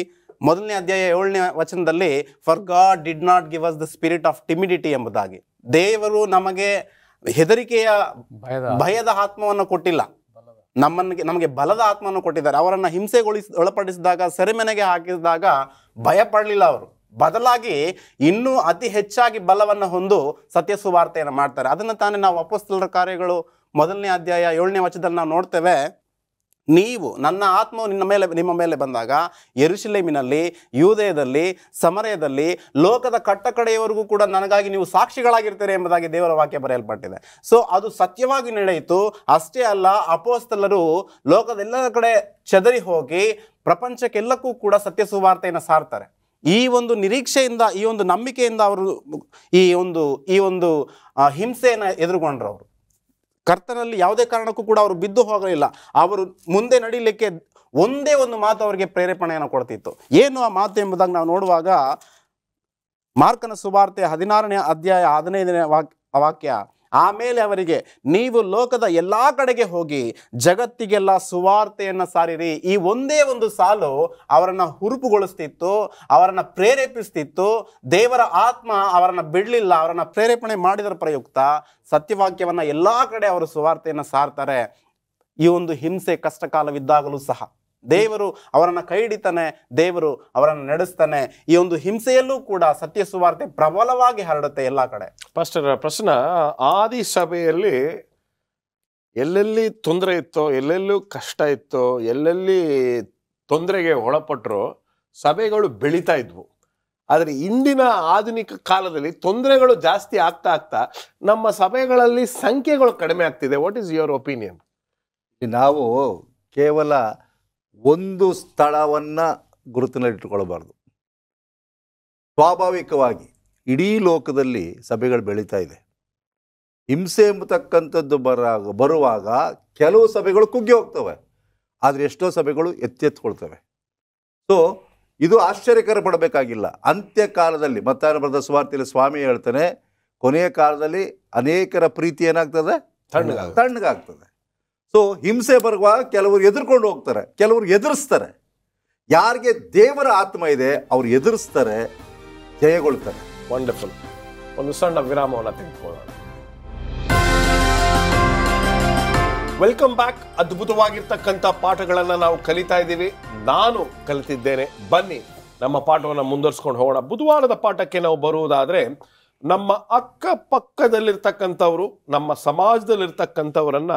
1ನೇ ಅಧ್ಯಾಯ 7ನೇ ವಚನದಲ್ಲಿ, for God did not give us the spirit of timidity ಎಂಬುದಾಗಿ. ದೇವರು ನಮಗೆ ಹೆದರಿಕೆಯ ಭಯದ ಆತ್ಮವನ್ನು ಕೊಟ್ಟಿಲ್ಲ, ನಮಗೆ ಬಲದ ಆತ್ಮವನ್ನು ಕೊಟ್ಟಿದ್ದಾರೆ. ಅವರನ್ನು ಒಳಪಡಿಸಿದಾಗ, ಸೆರೆಮನೆಗೆ ಹಾಕಿದಾಗ ಭಯ ಪಡಲಿಲ್ಲ ಅವರು. ಬದಲಾಗಿ ಇನ್ನೂ ಅತಿ ಹೆಚ್ಚಾಗಿ ಬಲವನ್ನು ಹೊಂದು ಸತ್ಯ ಸುವಾರ್ತೆಯನ್ನು ಮಾಡ್ತಾರೆ. ಅದನ್ನು ತಾನೇ ನಾವು ಅಪೊಸ್ತಲರ ಕಾರ್ಯಗಳು 1ನೇ ಅಧ್ಯಾಯ 7ನೇ ವಚನದಲ್ಲಿ ನಾವು ನೋಡ್ತೇವೆ. ನೀವು ನನ್ನ ಆತ್ಮವು ನಿಮ್ಮ ಮೇಲೆ ಬಂದಾಗ ಯೆರೂಸಲೇಮಿನಲ್ಲಿ, ಯೂದಯದಲ್ಲಿ, ಸಮರಯದಲ್ಲಿ, ಲೋಕದ ಕಟ್ಟಕಡೆಯವರೆಗೂ ಕೂಡ ನನಗಾಗಿ ನೀವು ಸಾಕ್ಷಿಗಳಾಗಿರ್ತೀರಿ ಎಂಬುದಾಗಿ ದೇವರ ವಾಕ್ಯ ಬರೆಯಲ್ಪಟ್ಟಿದೆ. ಸೊ ಅದು ಸತ್ಯವಾಗಿ ನಡೆಯಿತು. ಅಷ್ಟೇ ಅಲ್ಲ, ಅಪೊಸ್ತಲರು ಲೋಕದೆಲ್ಲರ ಕಡೆ ಚದರಿ ಹೋಗಿ ಪ್ರಪಂಚಕ್ಕೆಲ್ಲಕ್ಕೂ ಕೂಡ ಸತ್ಯ ಸುವಾರ್ತೆಯನ್ನು ಸಾರ್ತಾರೆ. ಈ ಒಂದು ನಿರೀಕ್ಷೆಯಿಂದ, ಈ ಒಂದು ನಂಬಿಕೆಯಿಂದ ಅವರು ಈ ಒಂದು ಹಿಂಸೆಯನ್ನು ಎದುರುಗೊಂಡ್ರು. ಅವರು ಕರ್ತನಲ್ಲಿ ಯಾವುದೇ ಕಾರಣಕ್ಕೂ ಕೂಡ ಅವರು ಬಿದ್ದು ಹೋಗಲಿಲ್ಲ. ಅವರು ಮುಂದೆ ನಡೀಲಿಕ್ಕೆ ಒಂದೇ ಒಂದು ಮಾತು ಅವರಿಗೆ ಪ್ರೇರೇಪಣೆಯನ್ನು ಕೊಡ್ತಿತ್ತು. ಏನು ಆ ಮಾತು ಎಂಬುದಾಗಿ ನಾವು ನೋಡುವಾಗ, ಮಾರ್ಕನ ಸುವಾರ್ತೆ 16ನೇ ಅಧ್ಯಾಯ 15ನೇ ವಾಕ್ಯ, ಆಮೇಲೆ ಅವರಿಗೆ, ನೀವು ಲೋಕದ ಎಲ್ಲ ಕಡೆಗೆ ಹೋಗಿ ಜಗತ್ತಿಗೆಲ್ಲ ಸುವಾರ್ತೆಯನ್ನು ಸಾರಿರಿ. ಈ ಒಂದೇ ಒಂದು ಸಾಲು ಅವರನ್ನು ಹುರುಪುಗೊಳಿಸ್ತಿತ್ತು, ಅವರನ್ನು ಪ್ರೇರೇಪಿಸ್ತಿತ್ತು. ದೇವರ ಆತ್ಮ ಅವರನ್ನು ಬಿಡಲಿಲ್ಲ. ಅವರನ್ನು ಪ್ರೇರೇಪಣೆ ಮಾಡಿದರ ಪ್ರಯುಕ್ತ ಸತ್ಯವಾಕ್ಯವನ್ನು ಎಲ್ಲ ಕಡೆ ಅವರು ಸುವಾರ್ತೆಯನ್ನು ಸಾರ್ತಾರೆ. ಈ ಒಂದು ಹಿಂಸೆ ಕಷ್ಟಕಾಲವಿದ್ದಾಗಲೂ ಸಹ ದೇವರು ಅವರನ್ನು ಕೈ ಹಿಡಿತಾನೆ, ದೇವರು ಅವರನ್ನು ನಡೆಸ್ತಾನೆ. ಈ ಒಂದು ಹಿಂಸೆಯಲ್ಲೂ ಕೂಡ ಸತ್ಯ ಸುವಾರ್ತೆ ಪ್ರಬಲವಾಗಿ ಹರಡುತ್ತೆ ಎಲ್ಲ ಕಡೆ. ಪಾಸ್ಟರ್, ಪ್ರಶ್ನೆ, ಆದಿ ಸಭೆಯಲ್ಲಿ ಎಲ್ಲೆಲ್ಲಿ ತೊಂದರೆ ಇತ್ತೋ, ಎಲ್ಲೆಲ್ಲೂ ಕಷ್ಟ ಇತ್ತೋ, ಎಲ್ಲೆಲ್ಲಿ ತೊಂದರೆಗೆ ಒಳಪಟ್ಟರೋ ಸಭೆಗಳು ಬೆಳೀತಾ ಇದ್ವು. ಆದರೆ ಇಂದಿನ ಆಧುನಿಕ ಕಾಲದಲ್ಲಿ ತೊಂದರೆಗಳು ಜಾಸ್ತಿ ಆಗ್ತಾ ಆಗ್ತಾ ನಮ್ಮ ಸಭೆಗಳಲ್ಲಿ ಸಂಖ್ಯೆಗಳು ಕಡಿಮೆ ಆಗ್ತಿದೆ. What is your opinion? ನಾವು ಕೇವಲ ಒಂದು ಸ್ಥಳವನ್ನು ಗುರುತಿನಲ್ಲಿಟ್ಟುಕೊಳ್ಳಬಾರ್ದು. ಸ್ವಾಭಾವಿಕವಾಗಿ ಇಡೀ ಲೋಕದಲ್ಲಿ ಸಭೆಗಳು ಬೆಳೀತಾ ಇದೆ. ಹಿಂಸೆ ಎಂಬತಕ್ಕಂಥದ್ದು ಬರುವಾಗ ಕೆಲವು ಸಭೆಗಳು ಕುಗ್ಗಿ ಹೋಗ್ತವೆ, ಆದರೆ ಎಷ್ಟೋ ಸಭೆಗಳು ಎತ್ತೆತ್ಕೊಳ್ತವೆ. ಸೊ ಇದು ಆಶ್ಚರ್ಯಕರ ಪಡಬೇಕಾಗಿಲ್ಲ. ಅಂತ್ಯಕಾಲದಲ್ಲಿ ಮತ್ತಾಯನ ಬರೆದ ಸುವಾರ್ತೆಯಲ್ಲಿ ಸ್ವಾಮಿ ಹೇಳ್ತಾನೆ, ಕೊನೆಯ ಕಾಲದಲ್ಲಿ ಅನೇಕರ ಪ್ರೀತಿ ಏನಾಗ್ತದೆ? ತಣ್ಣಗಾಗ್ತದೆ. ಸೊ ಹಿಂಸೆ ಬರುವಾಗ ಕೆಲವರು ಎದುರ್ಕೊಂಡು ಹೋಗ್ತಾರೆ, ಕೆಲವರು ಎದುರಿಸ್ತಾರೆ. ಯಾರಿಗೆ ದೇವರ ಆತ್ಮ ಇದೆ ಅವರು ಎದುರಿಸ್ತಾರೆ, ಜಯಗೊಳ್ತಾರೆ. ವಂಡರ್ಫುಲ್. ಒಂದು ಸಣ್ಣ ವಿರಾಮವನ್ನು ತೆಗೆದುಕೊಳ್ಳೋಣ. Welcome back. ಅದ್ಭುತವಾಗಿರ್ತಕ್ಕಂಥ ಪಾಠಗಳನ್ನು ನಾವು ಕಲಿತಾ ಇದ್ದೀವಿ. ನಾನು ಕಲಿತಿದ್ದೇನೆ. ಬನ್ನಿ ನಮ್ಮ ಪಾಠವನ್ನು ಮುಂದುವರಿಸ್ಕೊಂಡು ಹೋಗೋಣ. ಬುಧವಾರದ ಪಾಠಕ್ಕೆ ನಾವು ಬರುವುದಾದರೆ, ನಮ್ಮ ಅಕ್ಕಪಕ್ಕದಲ್ಲಿರ್ತಕ್ಕಂಥವ್ರು, ನಮ್ಮ ಸಮಾಜದಲ್ಲಿರ್ತಕ್ಕಂಥವರನ್ನ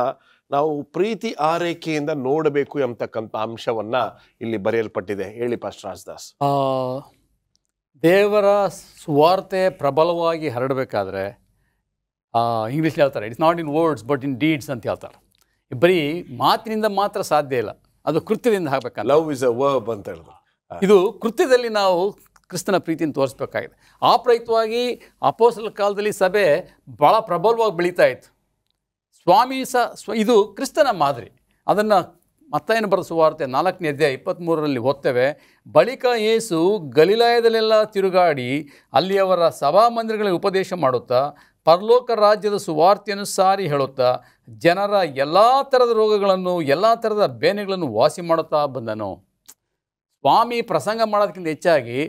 ನಾವು ಪ್ರೀತಿ ಆರೈಕೆಯಿಂದ ನೋಡಬೇಕು ಎಂಬತಕ್ಕಂಥ ಅಂಶವನ್ನ ಇಲ್ಲಿ ಬರೆಯಲ್ಪಟ್ಟಿದೆ. ಹೇಳಿ ಪಾಸ್ಟರ್ ರಾಜದಾಸ್. ದೇವರ ಸುವಾರ್ತೆ ಪ್ರಬಲವಾಗಿ ಹರಡಬೇಕಾದ್ರೆ ಇಂಗ್ಲೀಷ್ ಹೇಳ್ತಾರೆ, it's not in words but in deeds ಅಂತ ಹೇಳ್ತಾರೆ. ಬರೀ ಮಾತಿನಿಂದ ಮಾತ್ರ ಸಾಧ್ಯ ಇಲ್ಲ, ಅದು ಕೃತ್ಯದಿಂದ ಆಗಬೇಕಲ್ಲ. ಲವ್ ಇಸ್ ಅ ವರ್ಬ್ ಅಂತ ಹೇಳಿದ್ರು. ಇದು ಕೃತ್ಯದಲ್ಲಿ ನಾವು ಕ್ರಿಸ್ತನ ಪ್ರೀತಿಯನ್ನು ತೋರಿಸ್ಬೇಕಾಗಿದೆ. ಆ ಪ್ರಯುಕ್ತವಾಗಿ ಅಪೊಸ್ತಲರ ಕಾಲದಲ್ಲಿ ಸಭೆ ಭಾಳ ಪ್ರಬಲವಾಗಿ ಬೆಳೀತಾ ಇತ್ತು. ಸ್ವಾಮಿ ಇದು ಕ್ರಿಸ್ತನ ಮಾದರಿ. ಅದನ್ನು ಮತ್ತಾಯನ ಬರೆದ ಸುವಾರ್ತೆ 4ನೇ ಅಧ್ಯಾಯ 23ರಲ್ಲಿ ಓದ್ತೇವೆ. ಬಳಿಕ ಯೇಸು ಗಲಿಲಾಯದಲ್ಲೆಲ್ಲ ತಿರುಗಾಡಿ ಅಲ್ಲಿಯವರ ಸಭಾಮಂದಿರಗಳಿಗೆ ಉಪದೇಶ ಮಾಡುತ್ತಾ ಪರಲೋಕ ರಾಜ್ಯದ ಸುವಾರ್ತೆಯನ್ನು ಸಾರಿ ಹೇಳುತ್ತಾ ಜನರ ಎಲ್ಲ ಥರದ ರೋಗಗಳನ್ನು, ಎಲ್ಲ ಥರದ ಬೇನೆಗಳನ್ನು ವಾಸಿ ಮಾಡುತ್ತಾ ಬಂದನು. ಸ್ವಾಮಿ ಪ್ರಸಂಗ ಮಾಡೋದಕ್ಕಿಂತ ಹೆಚ್ಚಾಗಿ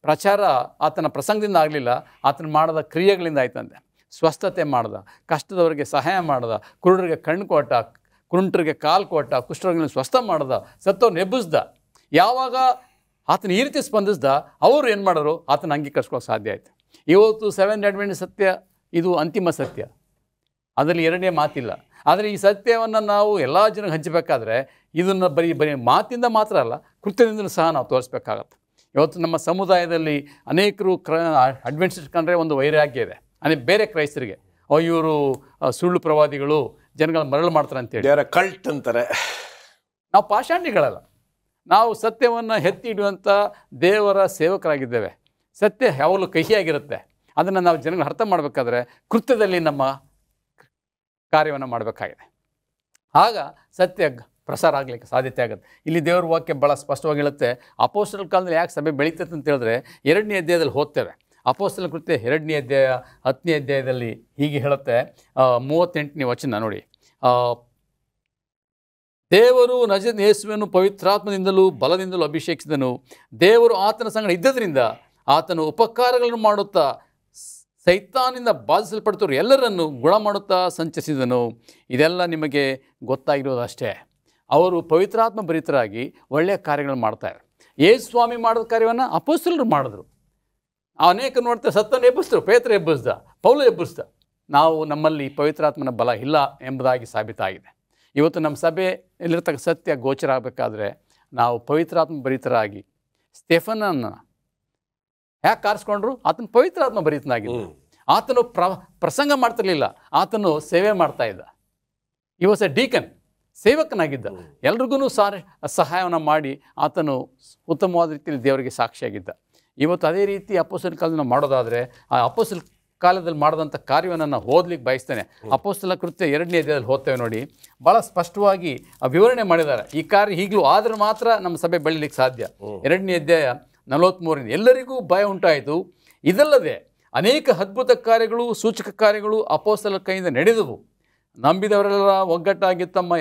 ಪ್ರಚಾರ ಆತನ ಪ್ರಸಂಗದಿಂದ ಆಗಲಿಲ್ಲ, ಆತನ ಮಾಡಿದ ಕ್ರಿಯೆಗಳಿಂದ ಆಯ್ತಂತೆ. ಸ್ವಸ್ಥತೆ ಮಾಡ್ದ, ಕಷ್ಟದವರಿಗೆ ಸಹಾಯ ಮಾಡ್ದ, ಕುರುಡರಿಗೆ ಕಣ್ಣು ಕೊಟ್ಟ, ಕುರುಂಟರಿಗೆ ಕಾಲು ಕೊಟ್ಟ, ಕುಷ್ಠರೋಗಿಗಳನ್ನು ಸ್ವಸ್ಥ ಮಾಡ್ದ, ಸತ್ತವ್ರನ್ನ ಎಬ್ಬಿಸ್ದ. ಯಾವಾಗ ಆತನ ಈ ರೀತಿ ಸ್ಪಂದಿಸ್ದ, ಅವರು ಏನು ಮಾಡೋರು? ಆತನ ಅಂಗೀಕರಿಸ್ಕೊಳ್ಳೋಕೆ ಸಾಧ್ಯ ಆಯಿತು. ಇವತ್ತು 7 ಅಡ್ವೆಂಟಿಸ್ಟ್ ಸತ್ಯ ಇದು ಅಂತಿಮ ಸತ್ಯ, ಅದರಲ್ಲಿ ಎರಡನೇ ಮಾತಿಲ್ಲ. ಆದರೆ ಈ ಸತ್ಯವನ್ನು ನಾವು ಎಲ್ಲ ಜನಕ್ಕೆ ಹಂಚಬೇಕಾದ್ರೆ ಇದನ್ನು ಬರೀ ಮಾತಿಂದ ಮಾತ್ರ ಅಲ್ಲ, ಕೃತ್ಯದಿಂದಲೂ ಸಹ ನಾವು ತೋರಿಸ್ಬೇಕಾಗತ್ತೆ. ಇವತ್ತು ನಮ್ಮ ಸಮುದಾಯದಲ್ಲಿ ಅನೇಕರು ಅಡ್ವೆಂಟಿಸ್ಟ್ ಕಂಡ್ರೆ ಒಂದು ವೈರಾಗ್ಯ ಇದೆ, ಬೇರೆ ಕ್ರೈಸ್ತರಿಗೆ. ಇವರು ಸುಳ್ಳು ಪ್ರವಾದಿಗಳು, ಜನಗಳ ಮರಳು ಮಾಡ್ತಾರೆ ಅಂತೇಳಿ ದೇವರ ಕಲ್ಟ್ ಅಂತಾರೆ. ನಾವು ಪಾಷಾಂಡಿಗಳಲ್ಲ, ನಾವು ಸತ್ಯವನ್ನು ಎತ್ತಿ ಇಡುವಂಥ ದೇವರ ಸೇವಕರಾಗಿದ್ದೇವೆ. ಸತ್ಯ ಯಾವಾಗಲೂ ಕಹಿಯಾಗಿರುತ್ತೆ. ಅದನ್ನು ನಾವು ಜನಗಳು ಅರ್ಥ ಮಾಡಬೇಕಾದ್ರೆ ಕೃತ್ಯದಲ್ಲಿ ನಮ್ಮ ಕಾರ್ಯವನ್ನು ಮಾಡಬೇಕಾಗಿದೆ. ಆಗ ಸತ್ಯ ಪ್ರಸಾರ ಆಗಲಿಕ್ಕೆ ಸಾಧ್ಯತೆ ಆಗುತ್ತೆ. ಇಲ್ಲಿ ದೇವರ ವಾಕ್ಯ ಭಾಳ ಸ್ಪಷ್ಟವಾಗಿ ಹೇಳುತ್ತೆ. ಅಪೊಸ್ತಲರ ಕಾಲದಲ್ಲಿ ಯಾಕೆ ಸಭೆ ಬೆಳೀತೈತೆ ಅಂತ ಹೇಳಿದ್ರೆ 2ನೇ ಅಧ್ಯಾಯದಲ್ಲಿ ಓದ್ತೇವೆ. ಅಪೊಸ್ತಲರ ಕೃತ್ಯ 2ನೇ ಅಧ್ಯಾಯ 10ನೇ ಅಧ್ಯಾಯದಲ್ಲಿ ಹೀಗೆ ಹೇಳುತ್ತೆ. 38ನೇ ವಚನ ನೋಡಿ. ದೇವರು ನಜರೇತಿನ ಯೇಸುವನ್ನು ಪವಿತ್ರಾತ್ಮದಿಂದಲೂ ಬಲದಿಂದಲೂ ಅಭಿಷೇಕಿಸಿದನು. ದೇವರು ಆತನ ಸಂಗಡ ಇದ್ದದರಿಂದ ಆತನು ಉಪಕಾರಗಳನ್ನು ಮಾಡುತ್ತಾ ಸೈತಾನಿಂದ ಬಾಧಿಸಲ್ಪಡ್ತವರು ಎಲ್ಲರನ್ನು ಗುಣ ಮಾಡುತ್ತಾ ಸಂಚರಿಸಿದನು. ಇದೆಲ್ಲ ನಿಮಗೆ ಗೊತ್ತಾಗಿರೋದಷ್ಟೇ. ಅವರು ಪವಿತ್ರಾತ್ಮ ಭರಿತರಾಗಿ ಒಳ್ಳೆಯ ಕಾರ್ಯಗಳನ್ನು ಮಾಡ್ತಾರೆ. ಯೇಸು ಸ್ವಾಮಿ ಮಾಡಿದ ಕಾರ್ಯವನ್ನು ಅಪೊಸ್ತಲರು ಮಾಡಿದ್ರು. ಅನೇಕ ನೋಡ್ತಾರೆ, ಸತ್ತನ್ನು ಎಬ್ಬಿಸಿದ್ರು, ಪೇತ್ರ ಎಬ್ಬಿಸ್ದ, ಪೌಲ ಎಬ್ಬಿಸ್ದ. ನಮ್ಮಲ್ಲಿ ಪವಿತ್ರಾತ್ಮನ ಬಲ ಇಲ್ಲ ಎಂಬುದಾಗಿ ಸಾಬೀತಾಗಿದೆ. ಇವತ್ತು ನಮ್ಮ ಸಭೆಯಲ್ಲಿರ್ತಕ್ಕ ಸತ್ಯ ಗೋಚರ ಆಗಬೇಕಾದ್ರೆ ನಾವು ಪವಿತ್ರಾತ್ಮ ಭರಿತರಾಗಿ, ಸ್ಟೆಫನನ್ನು ಯಾಕೆ ಆರಿಸ್ಕೊಂಡ್ರು? ಆತನು ಪವಿತ್ರಾತ್ಮ ಭರಿತನಾಗಿದ್ದ. ಆತನು ಪ್ರಸಂಗ ಮಾಡ್ತಿರ್ಲಿಲ್ಲ, ಆತನು ಸೇವೆ ಮಾಡ್ತಾ ಇದ್ದ. ಈ ವಾಸ್ ಎ ಡೀಕನ್, ಸೇವಕನಾಗಿದ್ದ. ಎಲ್ರಿಗೂ ಸಹಾಯವನ್ನು ಮಾಡಿ ಆತನು ಉತ್ತಮವಾದ ರೀತಿಯಲ್ಲಿ ದೇವರಿಗೆ ಸಾಕ್ಷಿಯಾಗಿದ್ದ. ಇವತ್ತು ಅದೇ ರೀತಿ ಅಪೊಸ್ತಲ ಕಾಲದಲ್ಲಿ ಮಾಡೋದಾದರೆ, ಆ ಅಪೊಸ್ತಲ ಕಾಲದಲ್ಲಿ ಮಾಡಿದಂಥ ಕಾರ್ಯವನ್ನು ನಾವು ಓದಲಿಕ್ಕೆ ಬಯಸ್ತೇನೆ. ಅಪೊಸ್ತಲ ಕೃತ್ಯ 2ನೇ ಅಧ್ಯಾಯದಲ್ಲಿ ಓದ್ತೇವೆ ನೋಡಿ, ಭಾಳ ಸ್ಪಷ್ಟವಾಗಿ ವಿವರಣೆ ಮಾಡಿದ್ದಾರೆ. ಈ ಕಾರ್ಯ ಈಗಲೂ ಆದರೆ ಮಾತ್ರ ನಮ್ಮ ಸಭೆ ಬೆಳೀಲಿಕ್ಕೆ ಸಾಧ್ಯ. 2ನೇ ಅಧ್ಯಾಯ 43. ಎಲ್ಲರಿಗೂ ಭಯ ಉಂಟಾಯಿತು. ಇದಲ್ಲದೆ ಅನೇಕ ಅದ್ಭುತ ಕಾರ್ಯಗಳು, ಸೂಚಕ ಕಾರ್ಯಗಳು ಅಪೊಸ್ತಲರ ಕೈಯಿಂದ ನಡೆದವು. ನಂಬಿದವರೆಲ್ಲ ಒಗ್ಗಟ್ಟಾಗಿ ತಮ್ಮ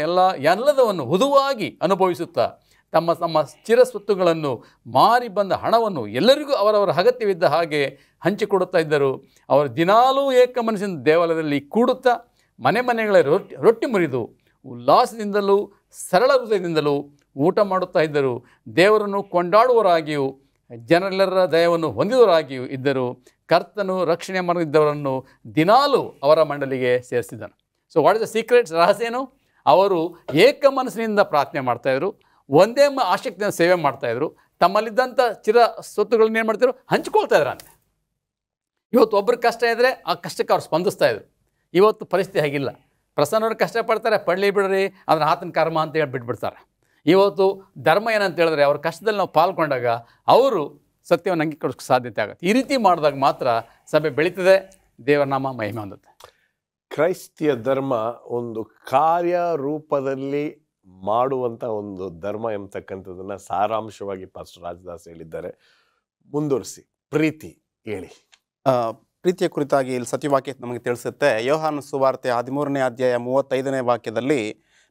ಎಲ್ಲದವನ್ನು ಹುದುವಾಗಿ ಅನುಭವಿಸುತ್ತಾ ತಮ್ಮ ಚಿರ ಸ್ವತ್ತುಗಳನ್ನು ಮಾರಿ ಬಂದ ಹಣವನ್ನು ಎಲ್ಲರಿಗೂ ಅವರವರ ಅಗತ್ಯವಿದ್ದ ಹಾಗೆ ಹಂಚಿಕೊಡುತ್ತಾ ಇದ್ದರು. ಅವರು ದಿನಾಲೂ ಏಕ ಮನಸ್ಸಿನ ದೇವಾಲಯದಲ್ಲಿ ಕೂಡುತ್ತಾ ಮನೆಗಳ ರೊಟ್ಟಿ ಮುರಿದು ಉಲ್ಲಾಸದಿಂದಲೂ ಸರಳ ಹೃದಯದಿಂದಲೂ ಊಟ ಮಾಡುತ್ತಾ ಇದ್ದರು. ದೇವರನ್ನು ಕೊಂಡಾಡುವವರಾಗಿಯೂ ಜನರೆಲ್ಲರ ದಯವನ್ನು ಹೊಂದಿದವರಾಗಿಯೂ ಇದ್ದರು. ಕರ್ತನು ರಕ್ಷಣೆ ಮಾಡಿದ್ದವರನ್ನು ದಿನಾಲೂ ಅವರ ಮಂಡಲಿಗೆ ಸೇರಿಸಿದನು. So what is the secrets? ರಹಸ್ಯನು? ಅವರು ಏಕ ಮನಸ್ಸಿನಿಂದ ಪ್ರಾರ್ಥನೆ ಮಾಡ್ತಾಯಿದ್ರು, ಒಂದೇ ಆಸಕ್ತಿಯಿಂದ ಸೇವೆ ಮಾಡ್ತಾಯಿದ್ರು, ತಮ್ಮಲ್ಲಿದ್ದಂಥ ಚಿರ ಸ್ವತ್ತುಗಳನ್ನ ಏನು ಮಾಡ್ತಿದ್ರು? ಹಂಚ್ಕೊಳ್ತಾ ಇದ್ರಂತೆ. ಇವತ್ತು ಒಬ್ಬರು ಕಷ್ಟ ಇದ್ದರೆ ಆ ಕಷ್ಟಕ್ಕೆ ಅವ್ರು ಸ್ಪಂದಿಸ್ತಾ ಇದ್ರು. ಇವತ್ತು ಪರಿಸ್ಥಿತಿ ಹಾಗಿಲ್ಲ. ಪ್ರಸನ್ನವ್ರು ಕಷ್ಟಪಡ್ತಾರೆ, ಪಡಲಿ ಬಿಡ್ರಿ, ಅದನ್ನು ಆತನ ಕರ್ಮ ಅಂತ ಹೇಳಿ ಬಿಟ್ಬಿಡ್ತಾರೆ. ಇವತ್ತು ಧರ್ಮ ಏನಂತ ಹೇಳಿದ್ರೆ, ಅವ್ರ ಕಷ್ಟದಲ್ಲಿ ನಾವು ಪಾಲ್ಗೊಂಡಾಗ ಅವರು ಸತ್ಯವನ್ನು ಅಂಗೀಕರಿಸೋಕ್ಕೆ ಸಾಧ್ಯತೆ ಆಗುತ್ತೆ. ಈ ರೀತಿ ಮಾಡಿದಾಗ ಮಾತ್ರ ಸಭೆ ಬೆಳೀತದೆ, ದೇವರ ನಾಮ ಮಹಿಮೆ ಹೊಂದುತ್ತೆ. ಕ್ರೈಸ್ತಿಯ ಧರ್ಮ ಒಂದು ಕಾರ್ಯರೂಪದಲ್ಲಿ ಮಾಡುವಂಥ ಒಂದು ಧರ್ಮ ಎಂಬತಕ್ಕಂಥದ್ದನ್ನು ಸಾರಾಂಶವಾಗಿ ಪಾಸ್ಟರ್ ರಾಜದಾಸ್ ಹೇಳಿದ್ದಾರೆ. ಮುಂದುವರಿಸಿ, ಪ್ರೀತಿ ಹೇಳಿ. ಪ್ರೀತಿಯ ಕುರಿತಾಗಿ ಇಲ್ಲಿ ಸತ್ಯವಾಕ್ಯ ನಮಗೆ ತಿಳಿಸುತ್ತೆ. ಯೋಹಾನ ಸುವಾರ್ತೆ 13ನೇ ಅಧ್ಯಾಯ 35ನೇ ವಾಕ್ಯದಲ್ಲಿ,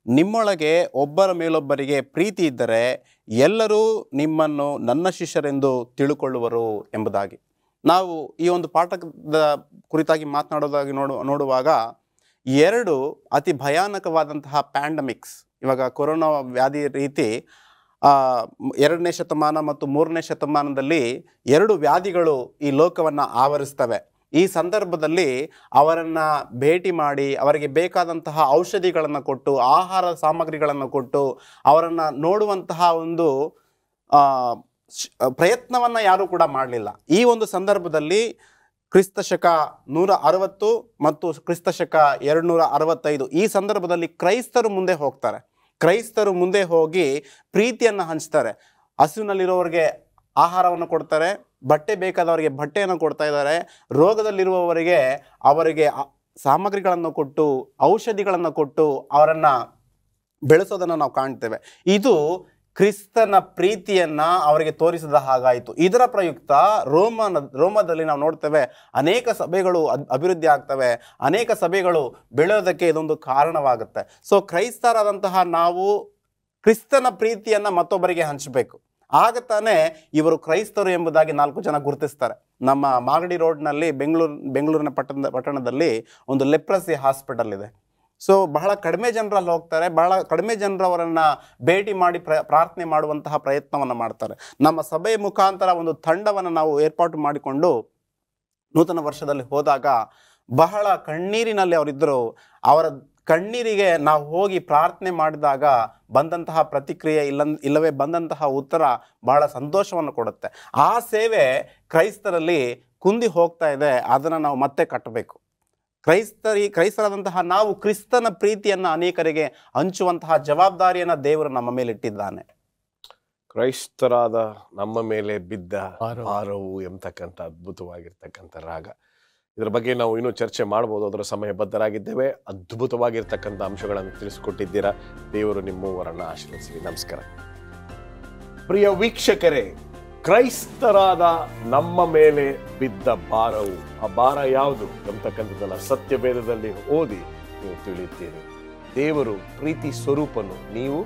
ನಿಮ್ಮೊಳಗೆ ಒಬ್ಬರ ಮೇಲೊಬ್ಬರಿಗೆ ಪ್ರೀತಿ ಇದ್ದರೆ ಎಲ್ಲರೂ ನಿಮ್ಮನ್ನು ನನ್ನ ಶಿಷ್ಯರೆಂದು ತಿಳುಕೊಳ್ಳುವರು ಎಂಬುದಾಗಿ. ನಾವು ಈ ಒಂದು ಪಾಠದ ಕುರಿತಾಗಿ ಮಾತನಾಡೋದಾಗಿ ನೋಡುವಾಗ 2 ಅತಿ ಭಯಾನಕವಾದಂತಹ ಪ್ಯಾಂಡಮಿಕ್ಸ್, ಇವಾಗ ಕೊರೋನಾ ವ್ಯಾಧಿ ರೀತಿ 2ನೇ ಶತಮಾನ ಮತ್ತು 3ನೇ ಶತಮಾನದಲ್ಲಿ 2 ವ್ಯಾಧಿಗಳು ಈ ಲೋಕವನ್ನು ಆವರಿಸ್ತವೆ. ಈ ಸಂದರ್ಭದಲ್ಲಿ ಅವರನ್ನು ಭೇಟಿ ಮಾಡಿ ಅವರಿಗೆ ಬೇಕಾದಂತಹ ಔಷಧಿಗಳನ್ನು ಕೊಟ್ಟು, ಆಹಾರ ಸಾಮಗ್ರಿಗಳನ್ನು ಕೊಟ್ಟು, ಅವರನ್ನು ನೋಡುವಂತಹ ಒಂದು ಪ್ರಯತ್ನವನ್ನು ಯಾರೂ ಕೂಡ ಮಾಡಲಿಲ್ಲ. ಈ ಒಂದು ಸಂದರ್ಭದಲ್ಲಿ ಕ್ರಿಸ್ತಶಕ 160 ಮತ್ತು ಕ್ರಿಸ್ತಶಕ 265 ಈ ಸಂದರ್ಭದಲ್ಲಿ ಕ್ರೈಸ್ತರು ಮುಂದೆ ಹೋಗ್ತಾರೆ. ಕ್ರೈಸ್ತರು ಮುಂದೆ ಹೋಗಿ ಪ್ರೀತಿಯನ್ನು ಹಂಚ್ತಾರೆ. ಹಸುವಿನಲ್ಲಿರೋರಿಗೆ ಆಹಾರವನ್ನು ಕೊಡ್ತಾರೆ, ಬಟ್ಟೆ ಬೇಕಾದವರಿಗೆ ಬಟ್ಟೆಯನ್ನು ಕೊಡ್ತಾ ಇದ್ದಾರೆ, ರೋಗದಲ್ಲಿರುವವರಿಗೆ ಅವರಿಗೆ ಸಾಮಗ್ರಿಗಳನ್ನು ಕೊಟ್ಟು, ಔಷಧಿಗಳನ್ನು ಕೊಟ್ಟು ಅವರನ್ನು ಬೆಳೆಸೋದನ್ನು ನಾವು ಕಾಣ್ತೇವೆ. ಇದು ಕ್ರಿಸ್ತನ ಪ್ರೀತಿಯನ್ನು ಅವರಿಗೆ ತೋರಿಸಿದ ಹಾಗಾಯಿತು. ಇದರ ಪ್ರಯುಕ್ತ ರೋಮದಲ್ಲಿ ನಾವು ನೋಡ್ತೇವೆ, ಅನೇಕ ಸಭೆಗಳು ಅಭಿವೃದ್ಧಿ ಆಗ್ತವೆ, ಅನೇಕ ಸಭೆಗಳು ಬೆಳೆಯೋದಕ್ಕೆ ಇದೊಂದು ಕಾರಣವಾಗುತ್ತೆ. ಸೊ ಕ್ರೈಸ್ತರಾದಂತಹ ನಾವು ಕ್ರಿಸ್ತನ ಪ್ರೀತಿಯನ್ನು ಮತ್ತೊಬ್ಬರಿಗೆ ಹಂಚಬೇಕು. ಆಗ ತಾನೇ ಇವರು ಕ್ರೈಸ್ತರು ಎಂಬುದಾಗಿ 4 ಜನ ಗುರುತಿಸ್ತಾರೆ. ನಮ್ಮ ಮಾಗಡಿ ರೋಡ್ನಲ್ಲಿ ಬೆಂಗಳೂರಿನ ಪಟ್ಟಣದಲ್ಲಿ ಒಂದು ಲೆಪ್ರಸಿ ಹಾಸ್ಪಿಟಲ್ ಇದೆ. ಸೊ ಬಹಳ ಕಡಿಮೆ ಜನರಲ್ಲಿ ಹೋಗ್ತಾರೆ, ಬಹಳ ಕಡಿಮೆ ಜನರವರನ್ನು ಭೇಟಿ ಮಾಡಿ ಪ್ರಾರ್ಥನೆ ಮಾಡುವಂತಹ ಪ್ರಯತ್ನವನ್ನು ಮಾಡ್ತಾರೆ. ನಮ್ಮ ಸಭೆಯ ಮುಖಾಂತರ ಒಂದು ತಂಡವನ್ನು ನಾವು ಏರ್ಪಾಟು ಮಾಡಿಕೊಂಡು ನೂತನ ವರ್ಷದಲ್ಲಿ ಹೋದಾಗ ಬಹಳ ಕಣ್ಣೀರಿನಲ್ಲಿ ಅವರಿದ್ದರು. ಅವರ ಕಣ್ಣೀರಿಗೆ ನಾವು ಹೋಗಿ ಪ್ರಾರ್ಥನೆ ಮಾಡಿದಾಗ ಬಂದಂತಹ ಪ್ರತಿಕ್ರಿಯೆ ಇಲ್ಲವೇ ಬಂದಂತಹ ಉತ್ತರ ಬಹಳ ಸಂತೋಷವನ್ನು ಕೊಡುತ್ತೆ. ಆ ಸೇವೆ ಕ್ರೈಸ್ತರಲ್ಲಿ ಕುಂದಿ ಹೋಗ್ತಾ ಇದೆ, ಅದನ್ನು ನಾವು ಮತ್ತೆ ಕಟ್ಟಬೇಕು. ಕ್ರೈಸ್ತರಾದಂತಹ ನಾವು ಕ್ರಿಸ್ತನ ಪ್ರೀತಿಯನ್ನು ಅನೇಕರಿಗೆ ಹಂಚುವಂತಹ ಜವಾಬ್ದಾರಿಯನ್ನು ದೇವರು ನಮ್ಮ ಮೇಲೆ ಇಟ್ಟಿದ್ದಾನೆ. ಕ್ರೈಸ್ತರಾದ ನಮ್ಮ ಮೇಲೆ ಬಿದ್ದ ಭಾರವು ಎಂಬತಕ್ಕಂಥ ಅದ್ಭುತವಾಗಿರ್ತಕ್ಕಂಥ ರಾಗ. ಇದರ ಬಗ್ಗೆ ನಾವು ಇನ್ನೂ ಚರ್ಚೆ ಮಾಡ್ಬೋದು, ಅದರ ಸಮಯ ಬದ್ಧರಾಗಿದ್ದೇವೆ. ಅದ್ಭುತವಾಗಿರ್ತಕ್ಕಂಥ ಅಂಶಗಳನ್ನು ತಿಳಿಸಿಕೊಟ್ಟಿದ್ದೀರಾ. ದೇವರು ನಿಮ್ಮವರನ್ನು ಆಶೀರ್ವದಿಸಲಿ. ನಮಸ್ಕಾರ. ಪ್ರಿಯ ವೀಕ್ಷಕರೇ, ಕ್ರೈಸ್ತರಾದ ನಮ್ಮ ಮೇಲೆ ಬಿದ್ದ ಭಾರವು, ಆ ಭಾರ ಯಾವುದು ಎಂಬತಕ್ಕಂಥದ್ದನ್ನು ಸತ್ಯವೇದದಲ್ಲಿ ಓದಿ ನೀವು ತಿಳಿಯುತ್ತೀರಿ. ದೇವರು ಪ್ರೀತಿ ಸ್ವರೂಪನು, ನೀವು